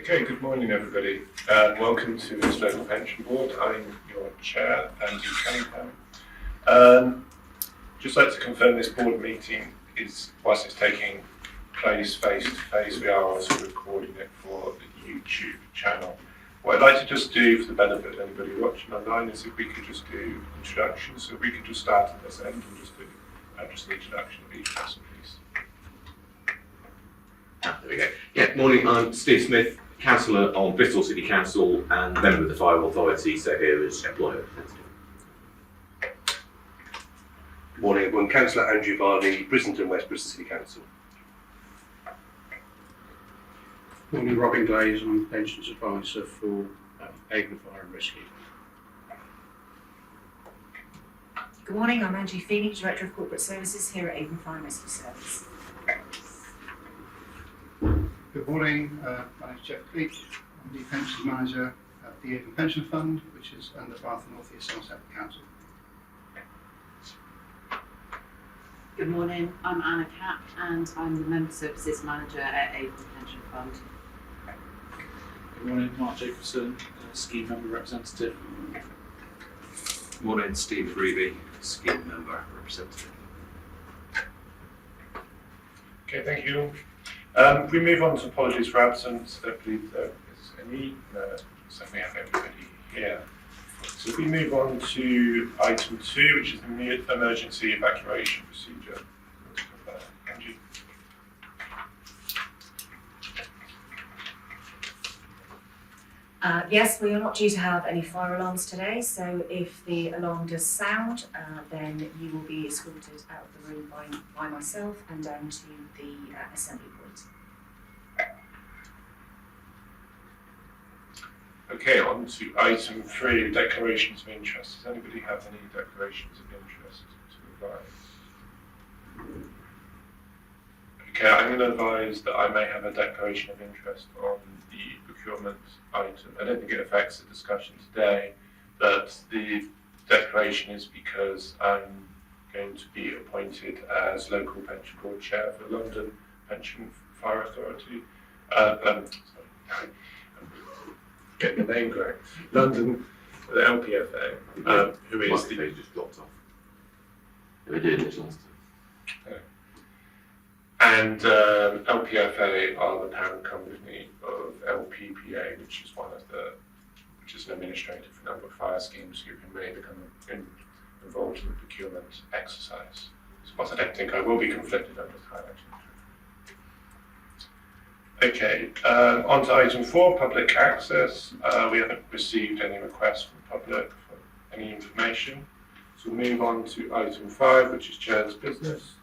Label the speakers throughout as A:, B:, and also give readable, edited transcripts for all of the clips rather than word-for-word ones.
A: Okay, good morning everybody. Welcome to this local pension board. I'm your chair, Andy Cunningham. Just like to confirm this board meeting is, whilst it's taking place face to face, we are also recording it for the YouTube channel. What I'd like to just do for the benefit of anybody watching online is if we could just do introductions. So if we could just start at this end and just do just the introduction of each person, please.
B: There we go. Yeah, morning, I'm Steve Smith, councillor on Bristol City Council and member of the Fire Authority, so here is employer representative.
C: Good morning everyone, Councillor Andrew Varley, Brislington West Bristol City Council.
D: Morning, Robin Glaze, I'm Pensions Advisor for Avon Fire and Rescue.
E: Good morning, I'm Angie Feeney, Director of Corporate Services here at Avon Fire and Rescue Service.
F: Good morning, my name is Jeff Cleek. I'm the Pensions Manager at the Avon Pension Fund, which is under Bath and North East Somerset Council.
G: Good morning, I'm Anna Capp and I'm the Member Services Manager at Avon Pension Fund.
H: Good morning, Mark Jacobson, Scheme Member Representative.
I: Good morning, Steve Freeby, Scheme Member Representative.
A: Okay, thank you. We move on to apologies for absence. I don't believe there is any. So we have everybody here. So if we move on to item 2, which is the emergency evacuation procedure. Angie.
E: Yes, we are not due to have any fire alarms today, so if the alarm does sound, then you will be escorted out of the room by myself and down to the assembly point.
A: Okay, on to item 3, declarations of interest. Does anybody have any declarations of interest to advise? Okay, I'm going to advise that I may have a declaration of interest on the procurement item. I don't think it affects the discussion today, but the declaration is because I'm going to be appointed as local pension board chair for London Pension Fire Authority. Getting the name correct. London, the LPFA, who is the...
B: They just dropped off. They were doing this last time.
A: And LPFA are the parent company of LPPA, which is an administrator for a number of fire schemes who can really become involved in the procurement exercise. So whilst I don't think I will be conflicted under the highlighting. Okay, on to item 4, public access. We haven't received any requests from the public for any information. So we'll move on to item 5, which is chair's business.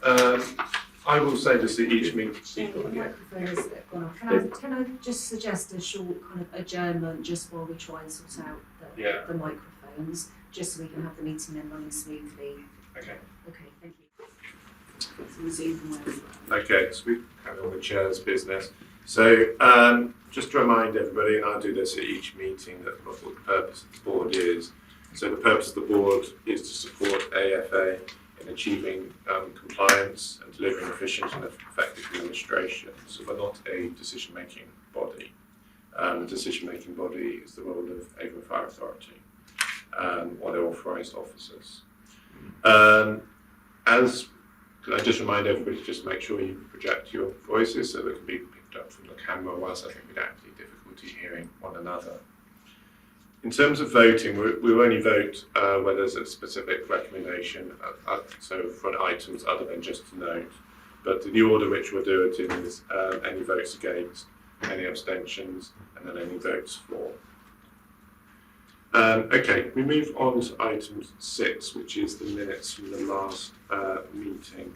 A: I will say this at each meeting.
E: The microphone has gone off. Can I just suggest a short kind of adjournment just while we try and sort out the microphones, just so we can have the meeting then running smoothly?
A: Okay.
E: Okay, thank you. So resume from where we were.
A: Okay, so we carry on with chair's business. So just to remind everybody, and I'll do this at each meeting, that what the purpose of the board is. So the purpose of the board is to support AFA in achieving compliance and delivering efficient and effective administration. So we're not a decision-making body. The decision-making body is the role of Avon Fire Authority or their authorised officers. Can I just remind everybody to just make sure you project your voices so they can be picked up from the camera, whilst I think we'd have difficulty hearing one another. In terms of voting, we'll only vote where there's a specific recommendation, so for items other than just to note. But the order which we'll do it in is any votes against, any abstentions, and then any votes for. Okay, we move on to item 6, which is the minutes from the last meeting.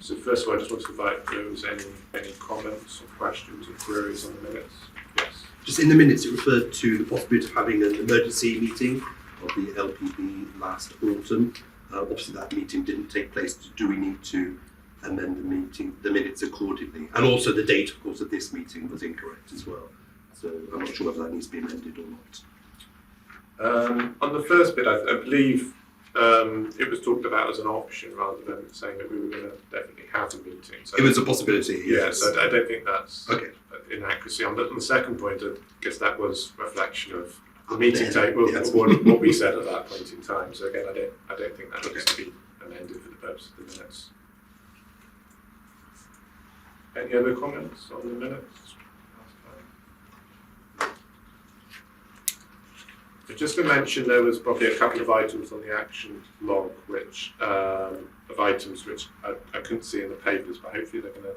A: So first of all, I just want to invite if there was any comments or questions or queries on the minutes. Yes.
C: Just in the minutes, it referred to the possibility of having an emergency meeting of the LPB last autumn. Obviously that meeting didn't take place. Do we need to amend the minutes accordingly? And also the date, of course, of this meeting was incorrect as well. So I'm not sure whether that needs to be amended or not.
A: On the first bit, I believe it was talked about as an option rather than saying that we were going to definitely have a meeting. So
C: it was a possibility.
A: Yes, I don't think that's
C: okay.
A: inaccuracy. On the second point, I guess that was reflection of the meeting tape, what we said at that point in time. So again, I don't think that needs to be amended for the purpose of the minutes. Any other comments on the minutes? So just to mention, there was probably a couple of items on the action log, which of items which I couldn't see in the papers, but hopefully they're going to.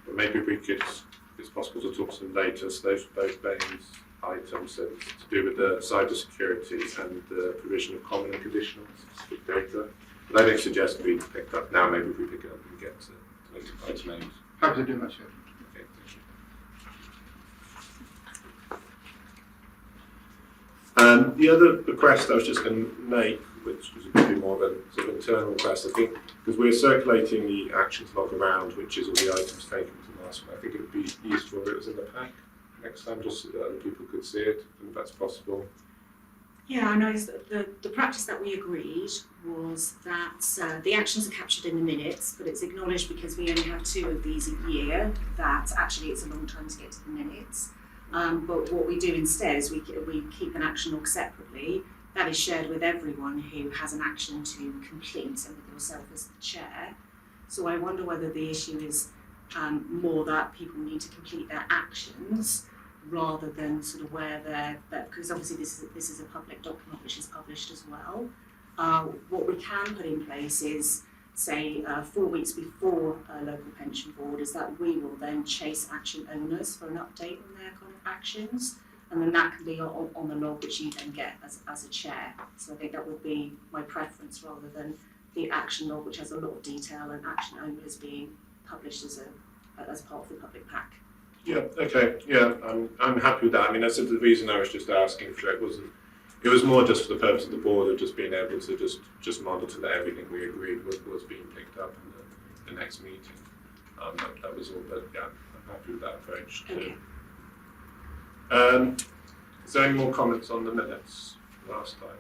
A: But maybe we could, if it's possible to talk to them later. So those both Baines items, so to do with the cyber security and the provision of common and conditional specific data. But I don't suggest we pick up now. Maybe we pick it up and get to later item 8.
F: Happy to do that, Chair.
A: Okay, thank you. The other request I was just going to make, which was maybe more of a sort of internal request, I think, because we're circulating the actions log around, which is all the items taken from last one. I think it would be useful if it was in the pack next time, just so that other people could see it, if that's possible.
E: Yeah, I know the practice that we agreed was that the actions are captured in the minutes, but it's acknowledged because we only have 2 of these a year that actually it's a long time to get to the minutes. But what we do instead is we keep an action log separately that is shared with everyone who has an action to complete, and with yourself as the chair. So I wonder whether the issue is more that people need to complete their actions rather than sort of where they're, because obviously this is a public document which is published as well. What we can put in place is, say, 4 weeks before a local pension board, is that we will then chase action owners for an update on their kind of actions, and then that can be on the log which you then get as a chair. So I think that would be my preference rather than the action log, which has a lot of detail and action owners being published as part of the public pack.
A: Yeah, okay, yeah, I'm happy with that. I mean, that's the reason I was just asking for it. It was more just for the purpose of the board of just being able to just monitor that everything we agreed was being picked up in the next meeting. That was all, but yeah, I'm happy with that approach too.
E: Okay.
A: Is there any more comments on the minutes last time?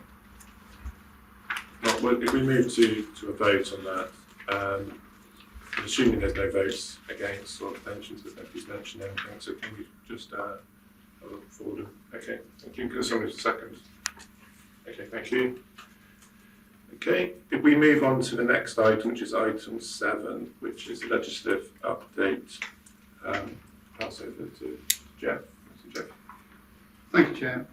A: Not, well, if we move to a vote on that, I'm assuming there's no votes against or abstentions, because nobody's mentioned anything, so can we just look forward? Okay, thank you. Can someone second? Okay, thank you. Okay, if we move on to the next item, which is item 7, which is legislative update, pass over to Jeff. Mr. Jeff.
F: Thank you, Chair.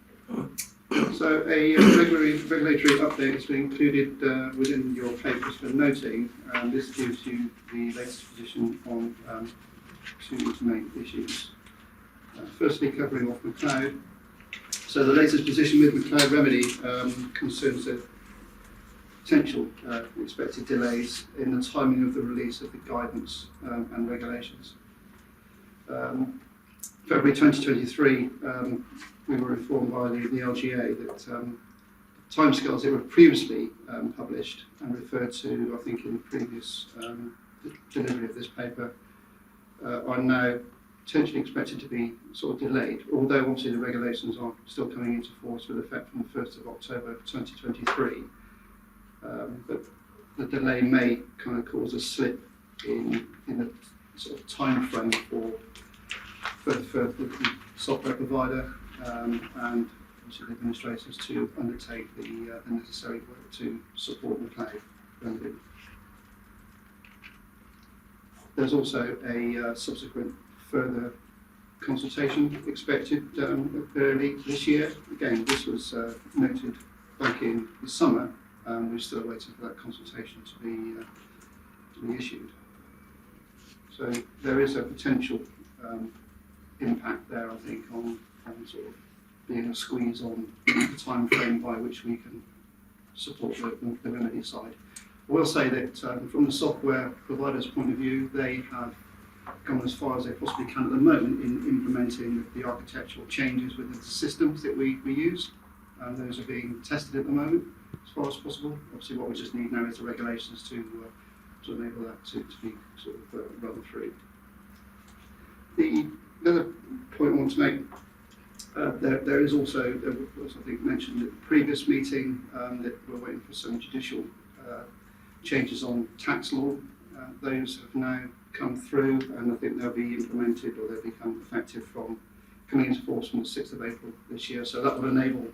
F: So a regulatory update has been included within your papers for noting. This gives you the latest position on 2 main issues. Firstly, covering off McLeod. So the latest position with McLeod Remedy concerns the potential expected delays in the timing of the release of the guidance and regulations. February 2023, we were informed by the LGA that timescales that were previously published and referred to, I think, in the previous delivery of this paper, are now potentially expected to be sort of delayed, although obviously the regulations are still coming into force with effect from the 1st of October 2023. But the delay may kind of cause a slip in the sort of time frame for the software provider and obviously the administrators to undertake the necessary work to support the cloud. There's also a subsequent further consultation expected early this year. Again, this was noted back in the summer, and we're still waiting for that consultation to be issued. So there is a potential impact there, I think, on sort of being a squeeze on the time frame by which we can support the remedy side. I will say that from the software provider's point of view, they have gone as far as they possibly can at the moment in implementing the architectural changes within the systems that we use. Those are being tested at the moment as far as possible. Obviously what we just need now is the regulations to enable that to be sort of run through. The other point I want to make, there is also, there was I think mentioned at the previous meeting that we're waiting for some judicial changes on tax law. Those have now come through, and I think they'll be implemented or they'll become effective from coming into force from the 6th of April this year. So that will enable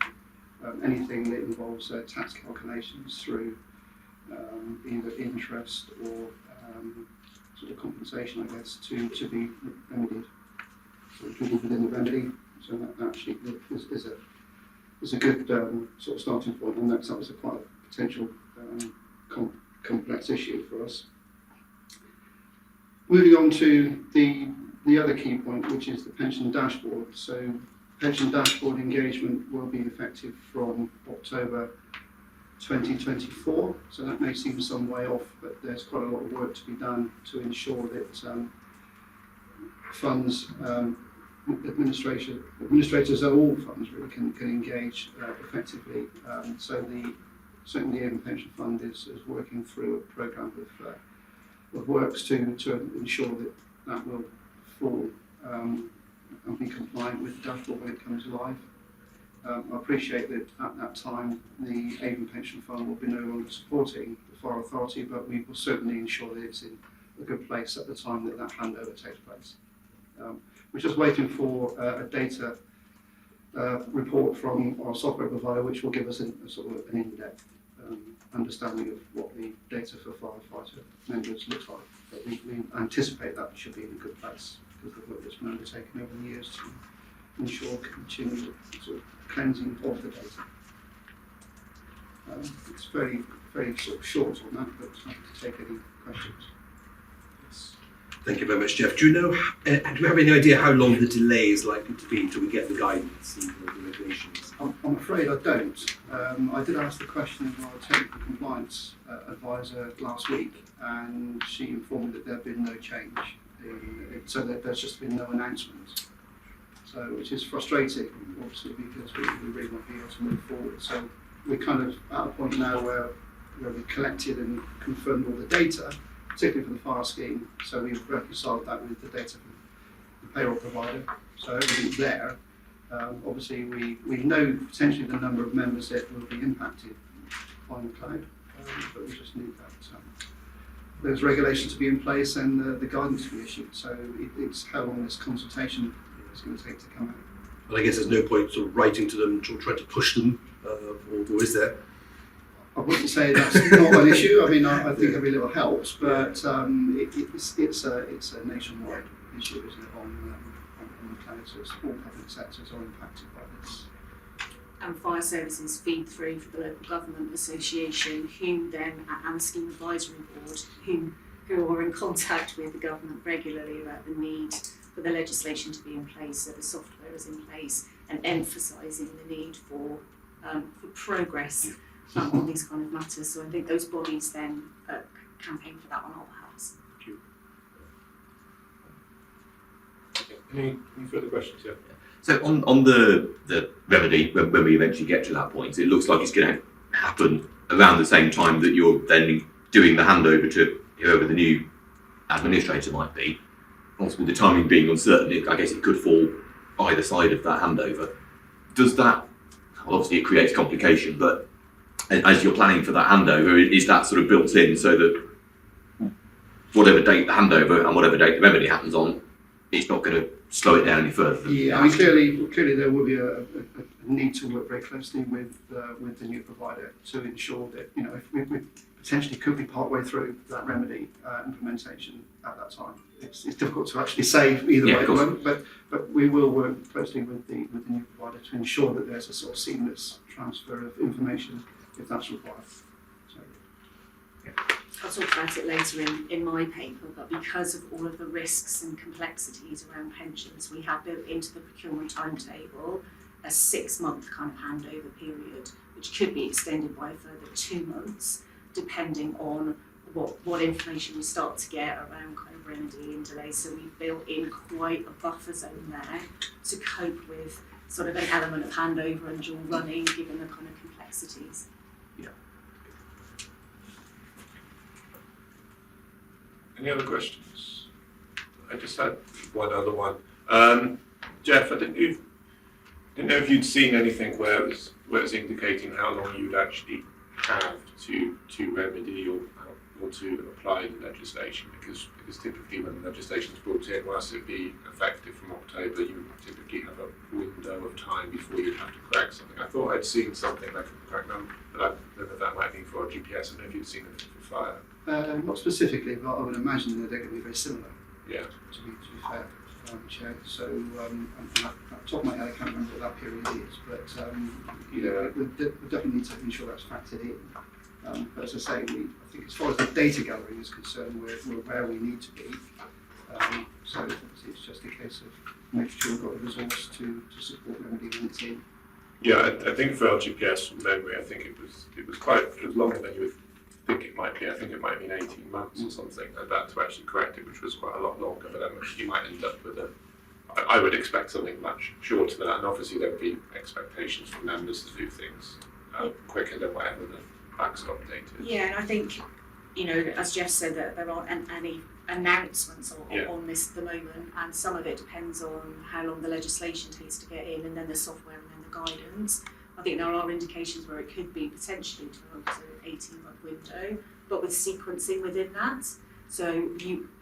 F: anything that involves tax calculations through either interest or sort of compensation, I guess, to be remedied. So included within the remedy. So that actually is a good sort of starting point, and that was quite a potential complex issue for us. Moving on to the other key point, which is the pension dashboard. So pension dashboard engagement will be effective from October 2024. So that may seem some way off, but there's quite a lot of work to be done to ensure that funds, administrators of all funds really can engage effectively. So certainly the Avon Pension Fund is working through a programme of works to ensure that will fall and be compliant with the dashboard when it comes live. I appreciate that at that time the Avon Pension Fund will be no longer supporting the Fire Authority, but we will certainly ensure that it's in a good place at the time that handover takes place. We're just waiting for a data report from our software provider, which will give us a sort of an in-depth understanding of what the data for firefighter members looks like. But we anticipate that should be in a good place because the work that's been undertaken over the years to ensure continued sort of cleansing of the data. It's very sort of short on that, but happy to take any questions.
C: Thank you very much, Jeff. Do you have any idea how long the delay is likely to be until we get the guidance and the regulations?
F: I'm afraid I don't. I did ask the question of our technical compliance advisor last week, and she informed me that there had been no change. So that there's just been no announcement. So, which is frustrating, obviously, because we really want to be able to move forward. So we're kind of at a point now where we've collected and confirmed all the data, particularly for the fire scheme. So we've reconciled that with the data from the payroll provider. So everything's there. Obviously, we know potentially the number of members that will be impacted by the cloud, but we just need that. There's regulations to be in place and the guidance to be issued. So it's how long this consultation is going to take to come out.
C: Well, I guess there's no point sort of writing to them or trying to push them, or is there?
F: I wouldn't say that's not an issue. I mean, I think every little helps, but it's a nationwide issue, isn't it, on the cloud? So it's all public sectors are impacted by this.
E: And fire services feed through for the local government association, who then and the scheme advisory board, who are in contact with the government regularly about the need for the legislation to be in place, so the software is in place, and emphasising the need for progress on these kind of matters. So I think those bodies then campaign for that on our behalf.
A: Any further questions? Yeah.
B: So on the remedy, when we eventually get to that point, it looks like it's going to happen around the same time that you're then doing the handover to whoever the new administrator might be. Obviously, the timing being uncertain, I guess it could fall either side of that handover. Does that, well, obviously it creates complication, but as you're planning for that handover, is that sort of built in so that whatever date the handover and whatever date the remedy happens on, it's not going to slow it down any further?
F: Yeah, I mean, clearly there will be a need to work very closely with the new provider to ensure that, you know, if we potentially could be partway through that remedy implementation at that time. It's difficult to actually say either way at the moment, but we will work closely with the new provider to ensure that there's a sort of seamless transfer of information if that's required. So, yeah.
E: I'll talk about it later in my paper, but because of all of the risks and complexities around pensions, we have built into the procurement timetable a 6-month kind of handover period, which could be extended by a further 2 months, depending on what information we start to get around kind of remedy and delay. So we've built in quite a buffer zone there to cope with sort of an element of handover and dual running, given the kind of complexities.
A: Any other questions? I just had one other one. Jeff, I didn't know if you'd seen anything where it was indicating how long you'd actually have to remedy or or to apply the legislation, because typically when the legislation is brought in, whilst it be effective from October, you typically have a window of time before you'd have to correct something. I thought I'd seen something like a correct number, but I don't know if that might be for GPS. I don't know if you've seen it for fire.
F: Not specifically, but I would imagine that they're going to be very similar,
A: Yeah.
F: to be fair, Chair. So, and at the top of my head, I can't remember what that period is, but we definitely need to ensure that's factored in. But as I say, I think as far as the data gathering is concerned, we're where we need to be. So obviously it's just a case of making sure we've got the resource to support remedy when it's in.
A: Yeah, I think for LGPS from memory, I think it was longer than you would think it might be. I think it might have been 18 months or something like that to actually correct it, which was quite a lot longer, but you might end up with I would expect something much shorter than that, and obviously there would be expectations from members to do things quicker than whatever the backstop date is.
E: Yeah, and I think, as Jeff said, that there aren't any announcements on this at the moment, and some of it depends on how long the legislation takes to get in, and then the software and then the guidance. I think there are indications where it could be potentially 12 to 18-month window, but with sequencing within that. So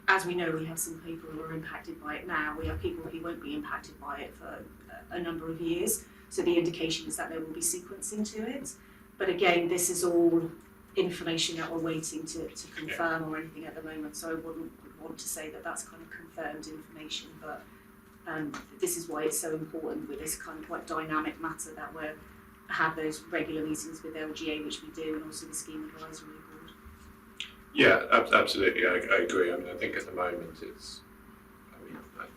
E: as we know, we have some people who are impacted by it now. We have people who won't be impacted by it for a number of years. So the indication is that there will be sequencing to it. But again, this is all information that we're waiting to confirm or anything at the moment. So I wouldn't want to say that that's kind of confirmed information, but this is why it's so important with this kind of quite dynamic matter that we have those regular meetings with LGA, which we do, and also the Scheme Advisory Board.
A: Yeah, absolutely. I agree. I mean, I think at the moment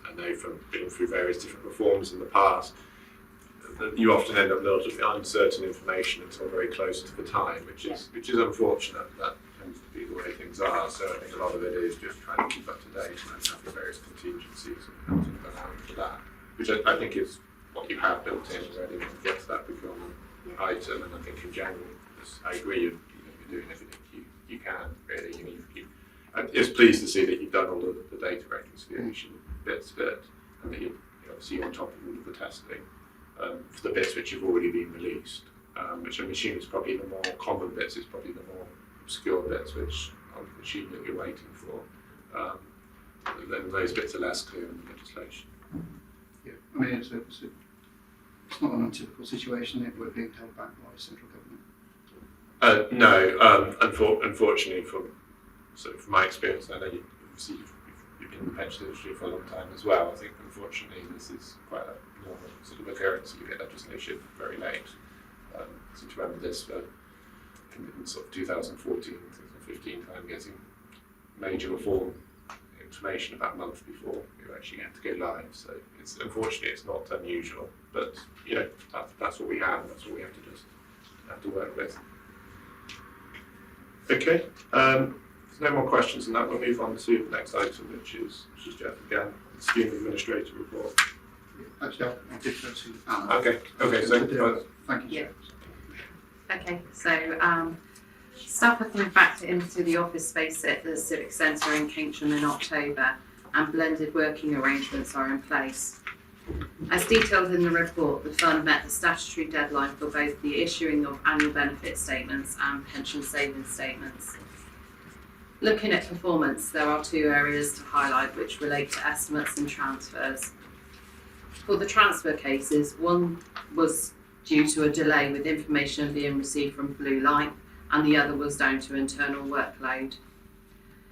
A: I know from being through various different reforms in the past, that you often end up with a lot of uncertain information until very close to the time, which is unfortunate. That tends to be the way things are. So I think a lot of it is just trying to keep up to date and have the various contingencies and how to allow for that, which I think is what you have built in already when you get to that procurement item. And I think in general, I agree, you're doing everything you can, really. I'm just pleased to see that you've done all of the data reconciliation bits of it, and that you're obviously on top of all of the testing for the bits which have already been released, which I'm assuming is probably the more common bits, is probably the more obscure bits, which I'm assuming that you're waiting for. Then those bits are less clear in the legislation.
F: Yeah, I mean, it's not an untypical situation if we're being held back by central government.
A: No, unfortunately, from my experience, I know you've been in the pension industry for a long time as well. I think unfortunately this is quite a normal sort of occurrence. You get legislation very late. I seem to remember this in sort of 2014, 2015 time, getting major reform information about a month before you actually have to go live. So unfortunately it's not unusual, but that's what we have. That's what we have to work with. Okay. There's no more questions on that. We'll move on to the next item, which is Jeff again, the Scheme Administrator report.
F: Actually, I'll defer to Anna.
A: Okay. So
F: Thank you, Chair.
G: Okay, so staff are coming back into the office space at the Civic Centre in Keynsham in October, and blended working arrangements are in place. As detailed in the report, the fund met the statutory deadline for both the issuing of annual benefit statements and pension savings statements. Looking at performance, there are two areas to highlight which relate to estimates and transfers. For the transfer cases, one was due to a delay with information being received from Blue Light, and the other was down to internal workload.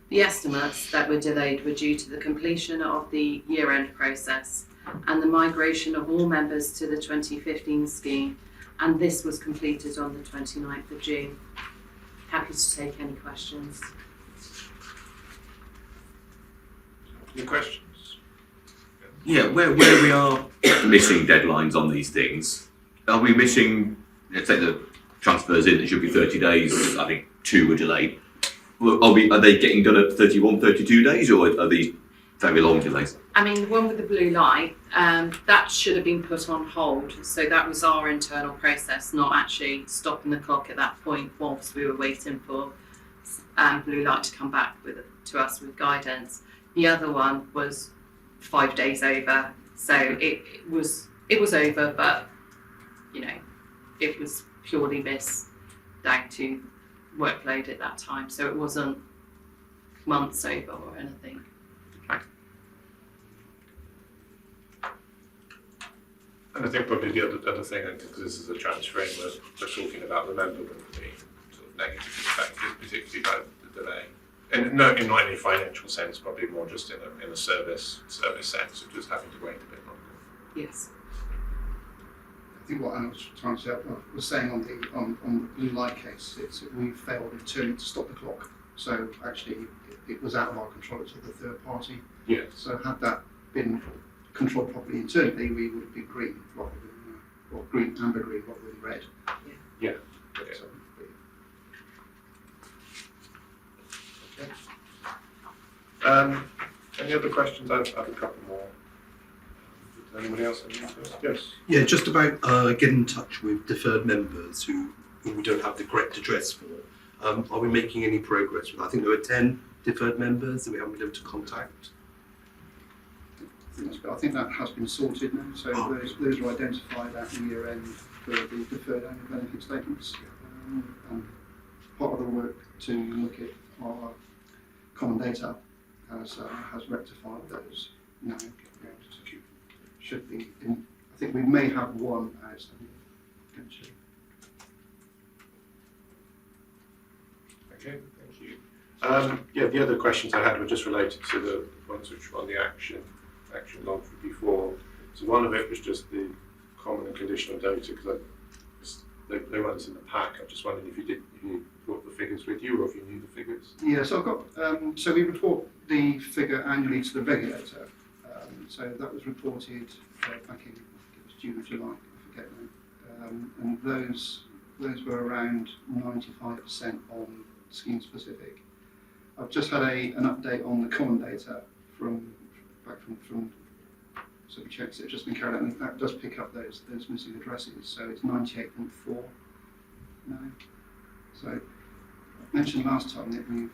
G: The estimates that were delayed were due to the completion of the year-end process and the migration of all members to the 2015 scheme, and this was completed on the 29th of June. Happy to take any questions.
A: any questions?
B: Yeah, where we are missing deadlines on these things, are we missing, let's say the transfers in, it should be 30 days, I think 2 were delayed. Are they getting done at 31, 32 days, or are these very long delays?
G: I mean, the one with the blue light, that should have been put on hold. So that was our internal process, not actually stopping the clock at that point whilst we were waiting for blue light to come back to us with guidance. The other one was 5 days over. So it was over, but it was purely missed down to workload at that time. So it wasn't months over or anything.
A: And I think probably the other thing, because this is a transfer framework, we're talking about, remember, with the sort of negative perspective, particularly about the delay. And not in any financial sense, probably more just in a service sense of just having to wait a bit longer.
G: Yes.
F: I think what I was trying to say, I was saying on the blue light case, we failed in turning to stop the clock. So actually, it was out of our control. It was the third party.
A: Yes.
F: So had that been controlled properly internally, we would have been green rather than or green, amber green rather than red.
A: Yeah.
F: So,
A: Okay. Any other questions? I've a couple more. Does anybody else have any interest? Yes.
C: Yeah, just about getting in touch with deferred members who we don't have the correct address for. Are we making any progress with that? I think there were 10 deferred members that we haven't been able to contact.
F: I think that has been sorted now. So those were identified at the year end for the deferred annual benefit statements. And part of the work to look at our common data has rectified those now. Should be in, I think we may have one outstanding potentially.
A: Okay, thank you. Yeah, the other questions I had were just related to the ones which were on the action log from before. So one of it was just the common and conditional data, because they weren't in the pack. I just wondered if you brought the figures with you, or if you knew the figures.
F: Yeah, so I've got, so we report the figure annually to the regulator. So that was reported back in, I think it was June or July, I forget now. And those were around 95% on scheme specific. I've just had an update on the common data from sort of checks that have just been carried out, and that does pick up those missing addresses. So it's 98.4 now. So I mentioned last time that we've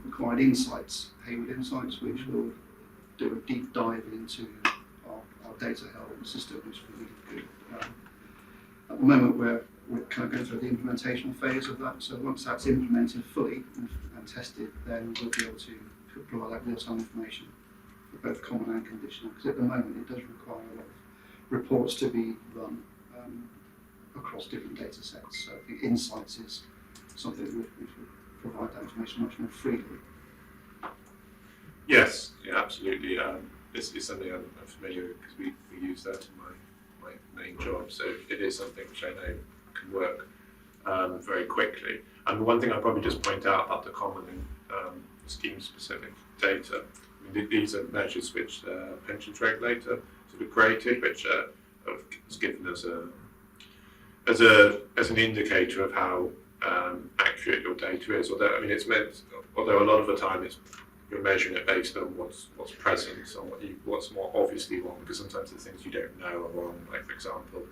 F: acquired Insights, Hayward Insights, which will do a deep dive into our data health system, which will be really good. At the moment, we're kind of going through the implementation phase of that. So once that's implemented fully and tested, then we'll be able to provide that real-time information for both common and conditional. Because at the moment, it does require a lot of reports to be run across different data sets. So I think Insights is something which will provide that information much more freely.
A: Yes, yeah, absolutely. It's something I'm familiar with, because we use that in my main job. So it is something which I know can work very quickly. And the one thing I'll probably just point out about the common and scheme-specific data, I mean, these are measures which the pensions regulator sort of created, which has given us as an indicator of how accurate your data is. Although, I mean, although a lot of the time you're measuring it based on what's present, on what's more obviously wrong, because sometimes the things you don't know are wrong. Like, for example,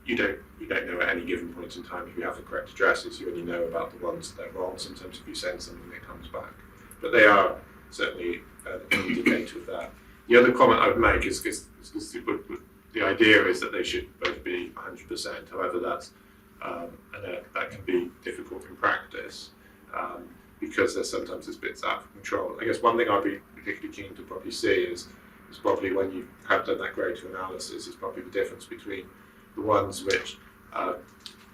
A: you don't know at any given point in time if you have the correct addresses. You only know about the ones that are wrong. Sometimes if you send something, it comes back. But they are certainly an indicator of that. The other comment I would make is the idea is that they should both be 100%. However, that can be difficult in practice. Because there's bits out of control. I guess one thing I'd be particularly keen to probably see is probably when you have done that greater analysis, is probably the difference between the ones which are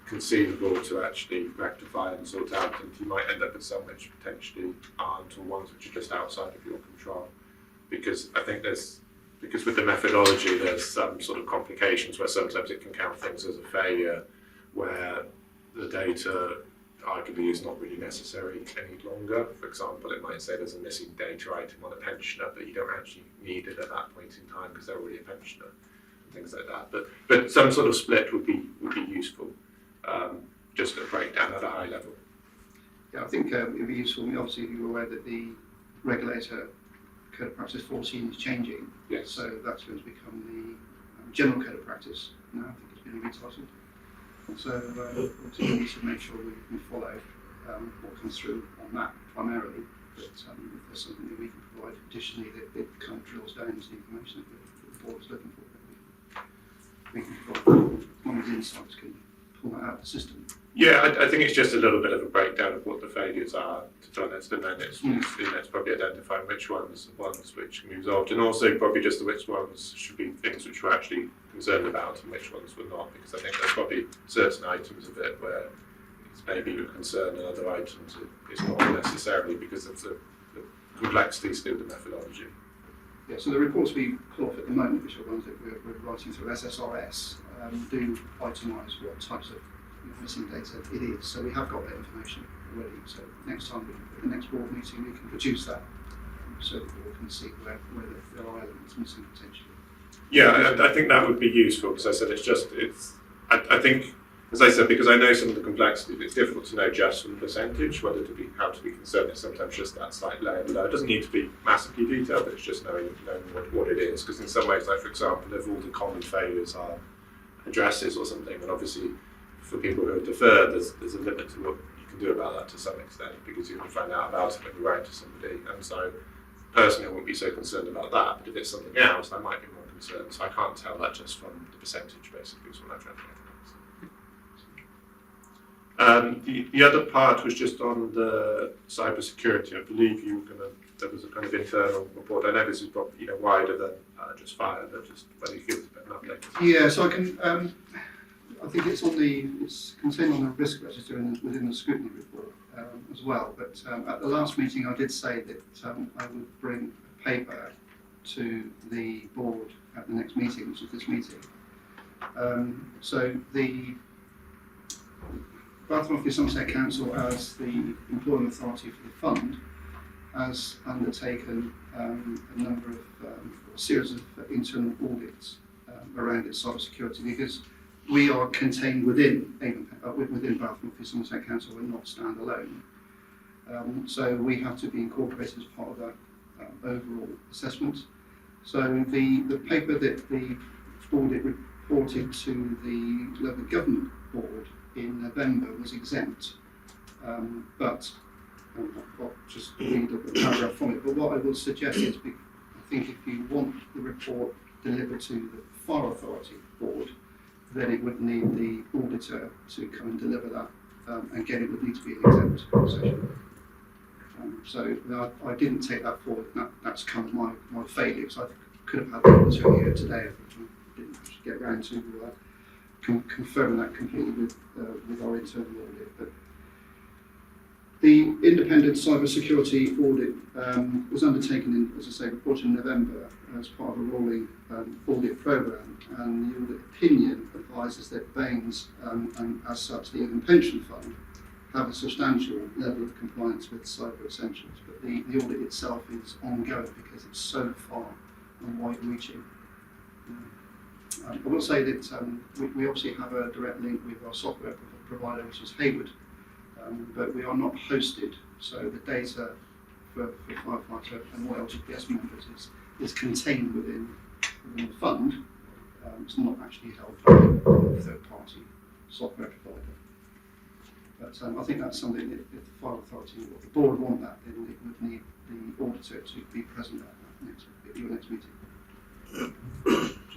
A: conceivable to actually rectify and sort out, and you might end up with some which potentially aren't, or ones which are just outside of your control. Because I think because with the methodology, there's some sort of complications where sometimes it can count things as a failure, where the data arguably is not really necessary any longer. For example, it might say there's a missing data item on a pensioner, but you don't actually need it at that point in time because they're already a pensioner, and things like that. But some sort of split would be useful, just a breakdown at a high level.
F: Yeah, I think it would be useful. Obviously, you're aware that the regulator Code of Practice 14 is changing.
A: Yes.
F: So that's going to become the General Code of Practice now. I think it's been retitled. So we need to make sure we follow what comes through on that primarily, but if there's something that we can provide additionally that kind of drills down into the information that the board is looking for, we can provide, as long as Insights can pull that out of the system.
A: Yeah, I think it's just a little bit of a breakdown of what the failures are, to be honest, and then it's probably identifying which ones which can be resolved, and also probably just which ones should be things which we're actually concerned about and which ones we're not, because I think there's probably certain items of it where it's maybe you're concerned and other items it's not necessarily because of the complexity still the methodology.
F: Yeah, so the reports we call off at the moment, which are ones that we're writing through SSRS, do itemise what types of missing data it is. So we have got that information already. So next time, at the next board meeting, we can produce that so that we can see where there are elements missing potentially.
A: Yeah, I think that would be useful because I said I think, as I said, because I know some of the complexity, it's difficult to know just from the percentage whether to be how to be concerned. It's sometimes just that slight layer below. It doesn't need to be massively detailed, but it's just knowing what it is. Because in some ways, like for example, if all the common failures are addresses or something, and obviously for people who are deferred, there's a limit to what you can do about that to some extent because you can find out about it when you write to somebody. And so personally, I wouldn't be so concerned about that. But if it's something else, I might be more concerned. So I can't tell that just from the percentage, basically, is what I'm trying to get at. The other part was just on the cyber security. I believe there was a kind of internal report. I know this is probably wider than just fire, but just whether you give us a bit of an update.
F: Yeah, so I can. I think it's contained on the risk register within the scrutiny report as well. But at the last meeting, I did say that I would bring a paper to the board at the next meeting, which is this meeting. So the Avonmouth Somerset Council, as the employment authority for the fund, has undertaken a series of internal audits around its cyber security because we are contained within Avonmouth Somerset Council and not standalone. So we have to be incorporated as part of that overall assessment. So the paper that the audit reported to the local government board in November was exempt, but I'll just read a paragraph from it. But what I would suggest is, I think if you want the report delivered to the Fire Authority board, then it would need the auditor to come and deliver that. Again, it would need to be an exempt session. So I didn't take that forward. That's kind of my failure. So I could have had the auditor here today. I didn't get around to confirming that completely with our internal audit. But the independent cyber security audit was undertaken as I say, reported in November as part of a rolling audit programme, and the audit opinion advises that Baines and as such the Avon Pension Fund have a substantial level of compliance with cyber essentials, but the audit itself is ongoing because it's so far and wide-reaching. I will say that we obviously have a direct link with our software provider, which is Hayward, but we are not hosted, so the data for firefighter and all LGPS members is contained within the fund. It's not actually held by a third-party software provider. But I think that's something that if the Fire Authority or the board want that, then it would need the auditor to be present at your next meeting.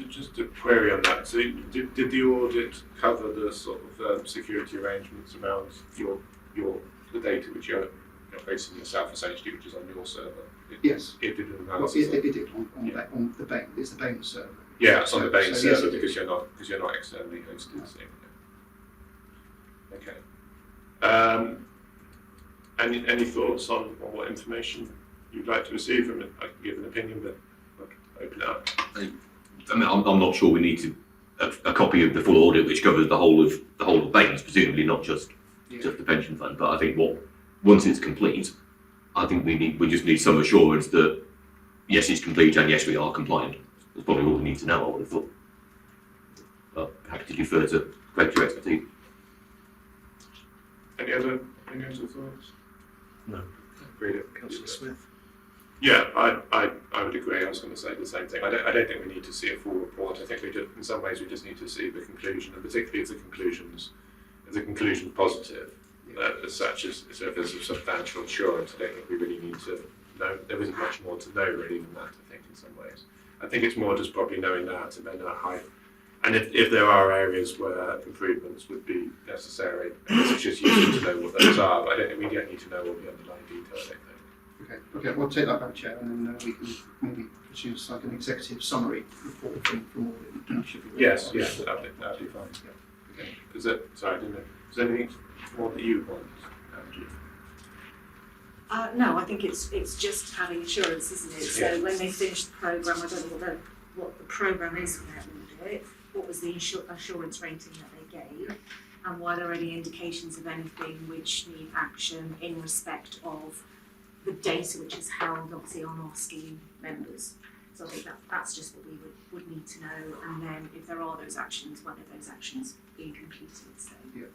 A: Just a query on that. So did the audit cover the sort of security arrangements around the data which you're facing yourself essentially, which is on your server?
F: Yes.
A: It did an
F: Well,
A: analysis.
F: it did on the Bain. It's the Bain server.
A: Yeah, it's on the Bain
F: so yes,
A: server
F: it
A: because you're not externally hosted.
F: No.
A: So, okay. Any thoughts on what information you'd like to receive from it? I can give an opinion, but I'll open it up.
B: I mean, I'm not sure we need a copy of the full audit which covers the whole of Baines, presumably not just the pension fund. But I think once it's complete, I think we just need some assurance that yes, it's complete and yes, we are compliant. That's probably all we need to know. I would have thought. But happy to defer to your expertise.
A: Any other thoughts?
C: No.
A: Read it.
C: Councillor Smith.
A: Yeah, I would agree. I was going to say the same thing. I don't think we need to see a full report. I think in some ways we just need to see the conclusion, and particularly if the conclusion's positive, as such as if there's a substantial assurance. I don't think we really need to know. There isn't much more to know really than that. I think in some ways. I think it's more just probably knowing that, and then And if there are areas where improvements would be necessary, it's just useful to know what those are. But I don't think we don't need to know all the underlying detail, I don't think.
F: Okay, we'll take that back, Chair, and then we can maybe produce like an executive summary report from all it should be.
A: Yes, that'd be fine. Yeah. Okay. Sorry, I didn't know. Is there anything more that you want, Andrew?
E: No, I think it's just having assurance, isn't it? So when they finish the programme, I don't know what the programme is for that audit, what was the assurance rating that they gave, and were there any indications of anything which need action in respect of the data which is held obviously on our scheme members. So I think that's just what we would need to know, and then if there are those actions, when are those actions being completed? So.
F: Yeah.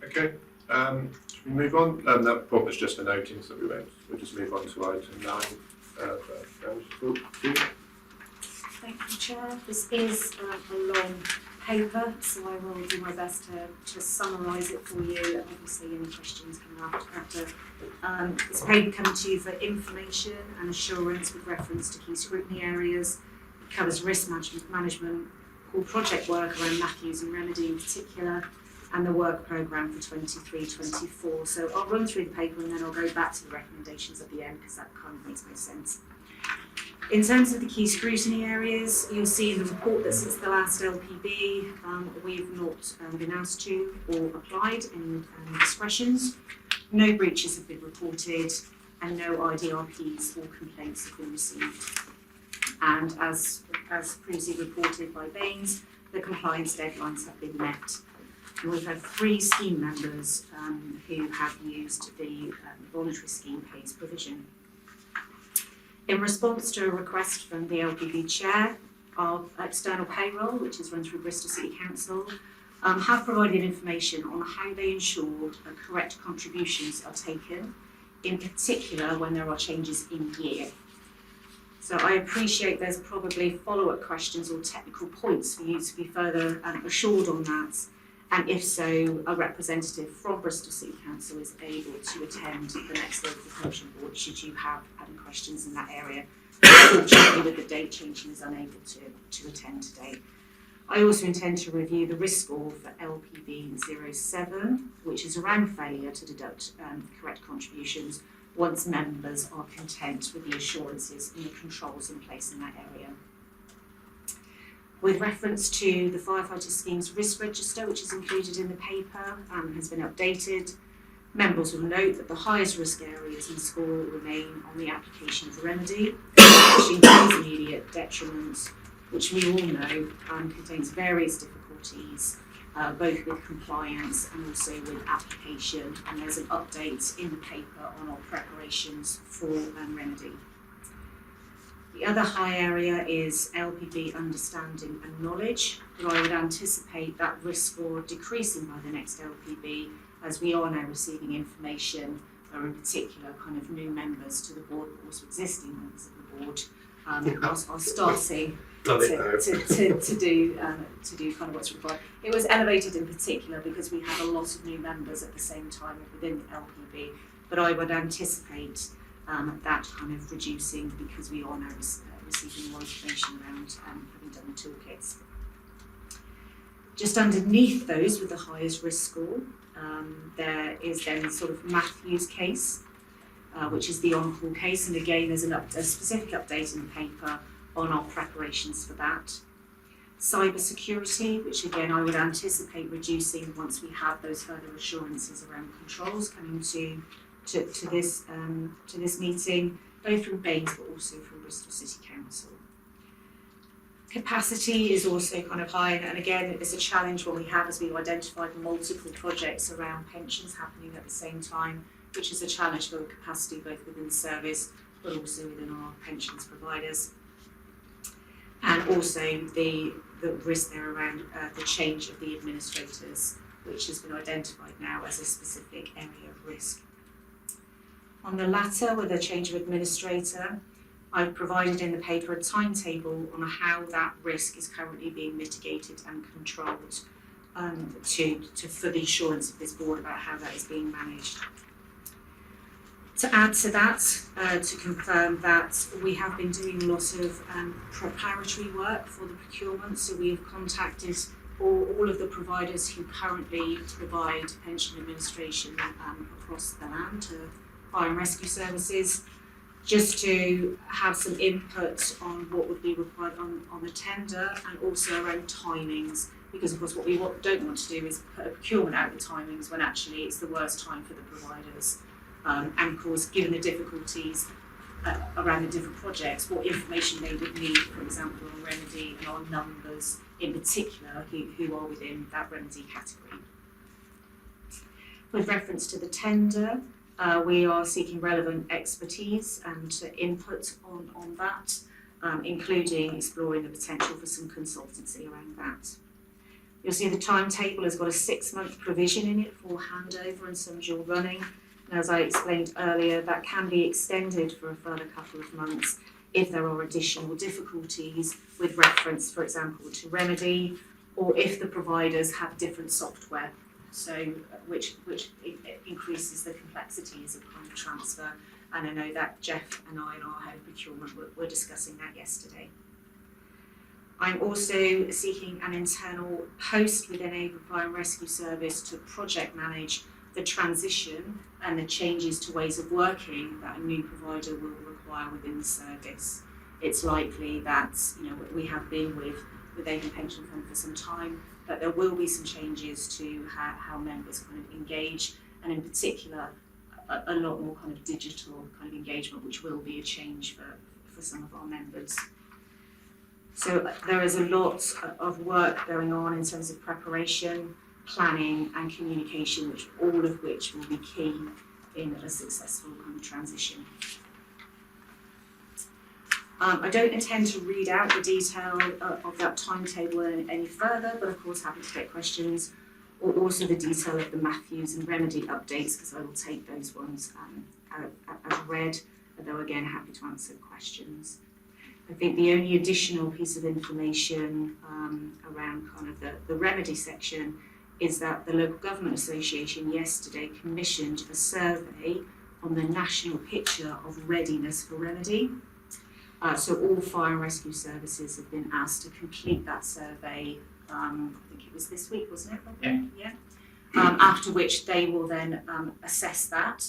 A: Okay. Should we move on? That report was just a noting, so we'll just move on to item 9.
E: Thank you, Chair. This is a long paper, so I will do my best to summarise it for you. Obviously, any questions come after. This paper comes to you for information and assurance with reference to key scrutiny areas. It covers risk management, core project work around Matthews and Remedy in particular, and the work programme for 23-24. So I'll run through the paper and then I'll go back to the recommendations at the end because that kind of makes most sense. In terms of the key scrutiny areas, you'll see in the report that since the last LPB, we've not been asked to or applied any discretions. No breaches have been reported and no IDRPs or complaints have been received. And as previously reported by Baines, the compliance deadlines have been met. And we've had 3 scheme members who have used the voluntary scheme pays provision. In response to a request from the LPB chair, our external payroll, which is run through Bristol City Council, have provided information on how they ensure that correct contributions are taken, in particular when there are changes in year. So I appreciate there's probably follow-up questions or technical points for you to be further assured on that. And if so, a representative from Bristol City Council is able to attend the next local function board should you have any questions in that area. Unfortunately, with the date changing, is unable to attend today. I also intend to review the risk score for LPB 07, which is around failure to deduct correct contributions once members are content with the assurances and the controls in place in that area. With reference to the firefighter scheme's risk register, which is included in the paper, has been updated. Members will note that the highest risk areas in score remain on the application of the remedy, which includes immediate detriment, which we all know contains various difficulties, both with compliance and also with application. And there's an update in the paper on our preparations for remedy. The other high area is LPB understanding and knowledge, but I would anticipate that risk score decreasing by the next LPB as we are now receiving information, or in particular kind of new members to the board, but also existing members of the board are starting to do kind of what's required. It was elevated in particular because we have a lot of new members at the same time within the LPB, but I would anticipate that kind of reducing because we are now receiving more information around having done the toolkits. Just underneath those with the highest risk score, there is then sort of Matthew's case, which is the on-call case, and again there's a specific update in the paper on our preparations for that. Cyber security, which again I would anticipate reducing once we have those further assurances around controls coming to this meeting, both from Baines but also from Bristol City Council. Capacity is also kind of high, and again it's a challenge when we have, as we've identified, multiple projects around pensions happening at the same time, which is a challenge for the capacity both within the service but also within our pensions providers. And also the risk there around the change of the administrators, which has been identified now as a specific area of risk. On the latter, with the change of administrator, I've provided in the paper a timetable on how that risk is currently being mitigated and controlled for the assurance of this board about how that is being managed. To add to that, to confirm that we have been doing a lot of preparatory work for the procurement, so we have contacted all of the providers who currently provide pension administration across the land to fire and rescue services, just to have some input on what would be required on the tender and also around timings, because of course what we don't want to do is put a procurement out with timings when actually it's the worst time for the providers. And of course, given the difficulties around the different projects, what information they would need, for example, on remedy and on numbers in particular, who are within that remedy category. With reference to the tender, we are seeking relevant expertise and input on that, including exploring the potential for some consultancy around that. You'll see the timetable has got a 6-month provision in it for handover and some dual running. And as I explained earlier, that can be extended for a further couple of months if there are additional difficulties with reference, for example, to remedy, or if the providers have different software, so which increases the complexities of kind of transfer. And I know that Jeff and I and our head of procurement were discussing that yesterday. I'm also seeking an internal post within Avon Fire and Rescue Service to project manage the transition and the changes to ways of working that a new provider will require within the service. It's likely that, you know, we have been with Avon Pension Fund for some time, but there will be some changes to how members kind of engage, and in particular a lot more kind of digital kind of engagement, which will be a change for some of our members. So there is a lot of work going on in terms of preparation, planning and communication, all of which will be key in a successful kind of transition. I don't intend to read out the detail of that timetable any further, but of course happy to take questions, or also the detail of the Matthews and remedy updates, because I will take those ones as read, although again happy to answer questions. I think the only additional piece of information around kind of the remedy section is that the Local Government Association yesterday commissioned a survey on the national picture of readiness for remedy. So all fire and rescue services have been asked to complete that survey, I think it was this week, wasn't it? Yeah. After which they will then assess that,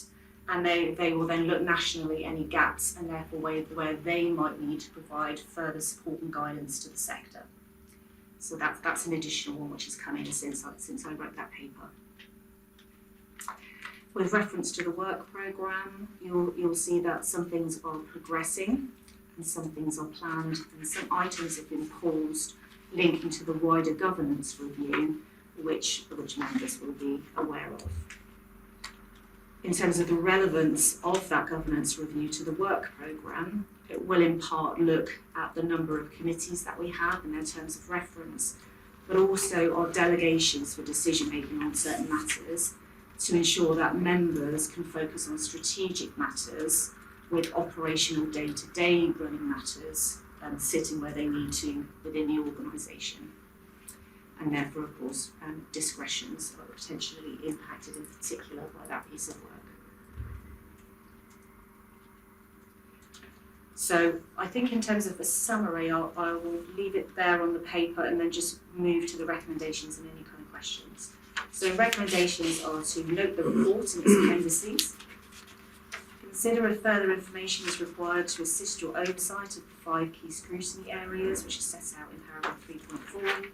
E: and they will then look nationally any gaps and therefore where they might need to provide further support and guidance to the sector. So that's an additional one which has come in since I wrote that paper. With reference to the work programme, you'll see that some things are progressing and some things are planned, and some items have been paused linking to the wider governance review, which members will be aware of. In terms of the relevance of that governance review to the work programme, it will in part look at the number of committees that we have in their terms of reference, but also our delegations for decision making on certain matters to ensure that members can focus on strategic matters with operational day-to-day running matters sitting where they need to within the organisation. And therefore, of course, discretions are potentially impacted in particular by that piece of work. So I think in terms of the summary, I will leave it there on the paper and then just move to the recommendations and any kind of questions. So recommendations are to note the report and its appendices, consider if further information is required to assist your oversight of the 5 key scrutiny areas, which is set out in paragraph 3.4,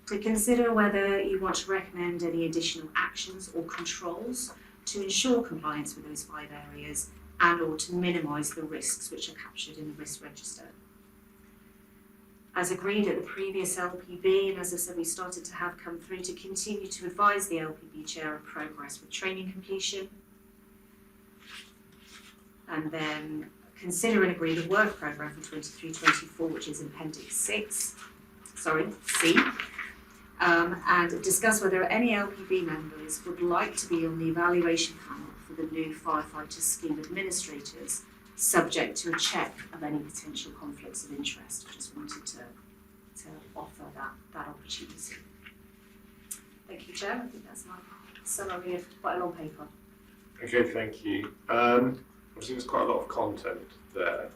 E: to consider whether you want to recommend any additional actions or controls to ensure compliance with those 5 areas, and or to minimise the risks which are captured in the risk register. As agreed at the previous LPB, and as I said, we started to have come through, to continue to advise the LPB chair of progress with training completion, and then consider and agree the work programme for 23-24, which is in Appendix C, and discuss whether any LPB members would like to be on the evaluation panel for the new firefighter scheme administrators, subject to a check of any potential conflicts of interest. I just wanted to offer that opportunity. Thank you, Chair. I think that's my summary of quite a long paper.
A: Okay, thank you. Obviously there's quite a lot of content there.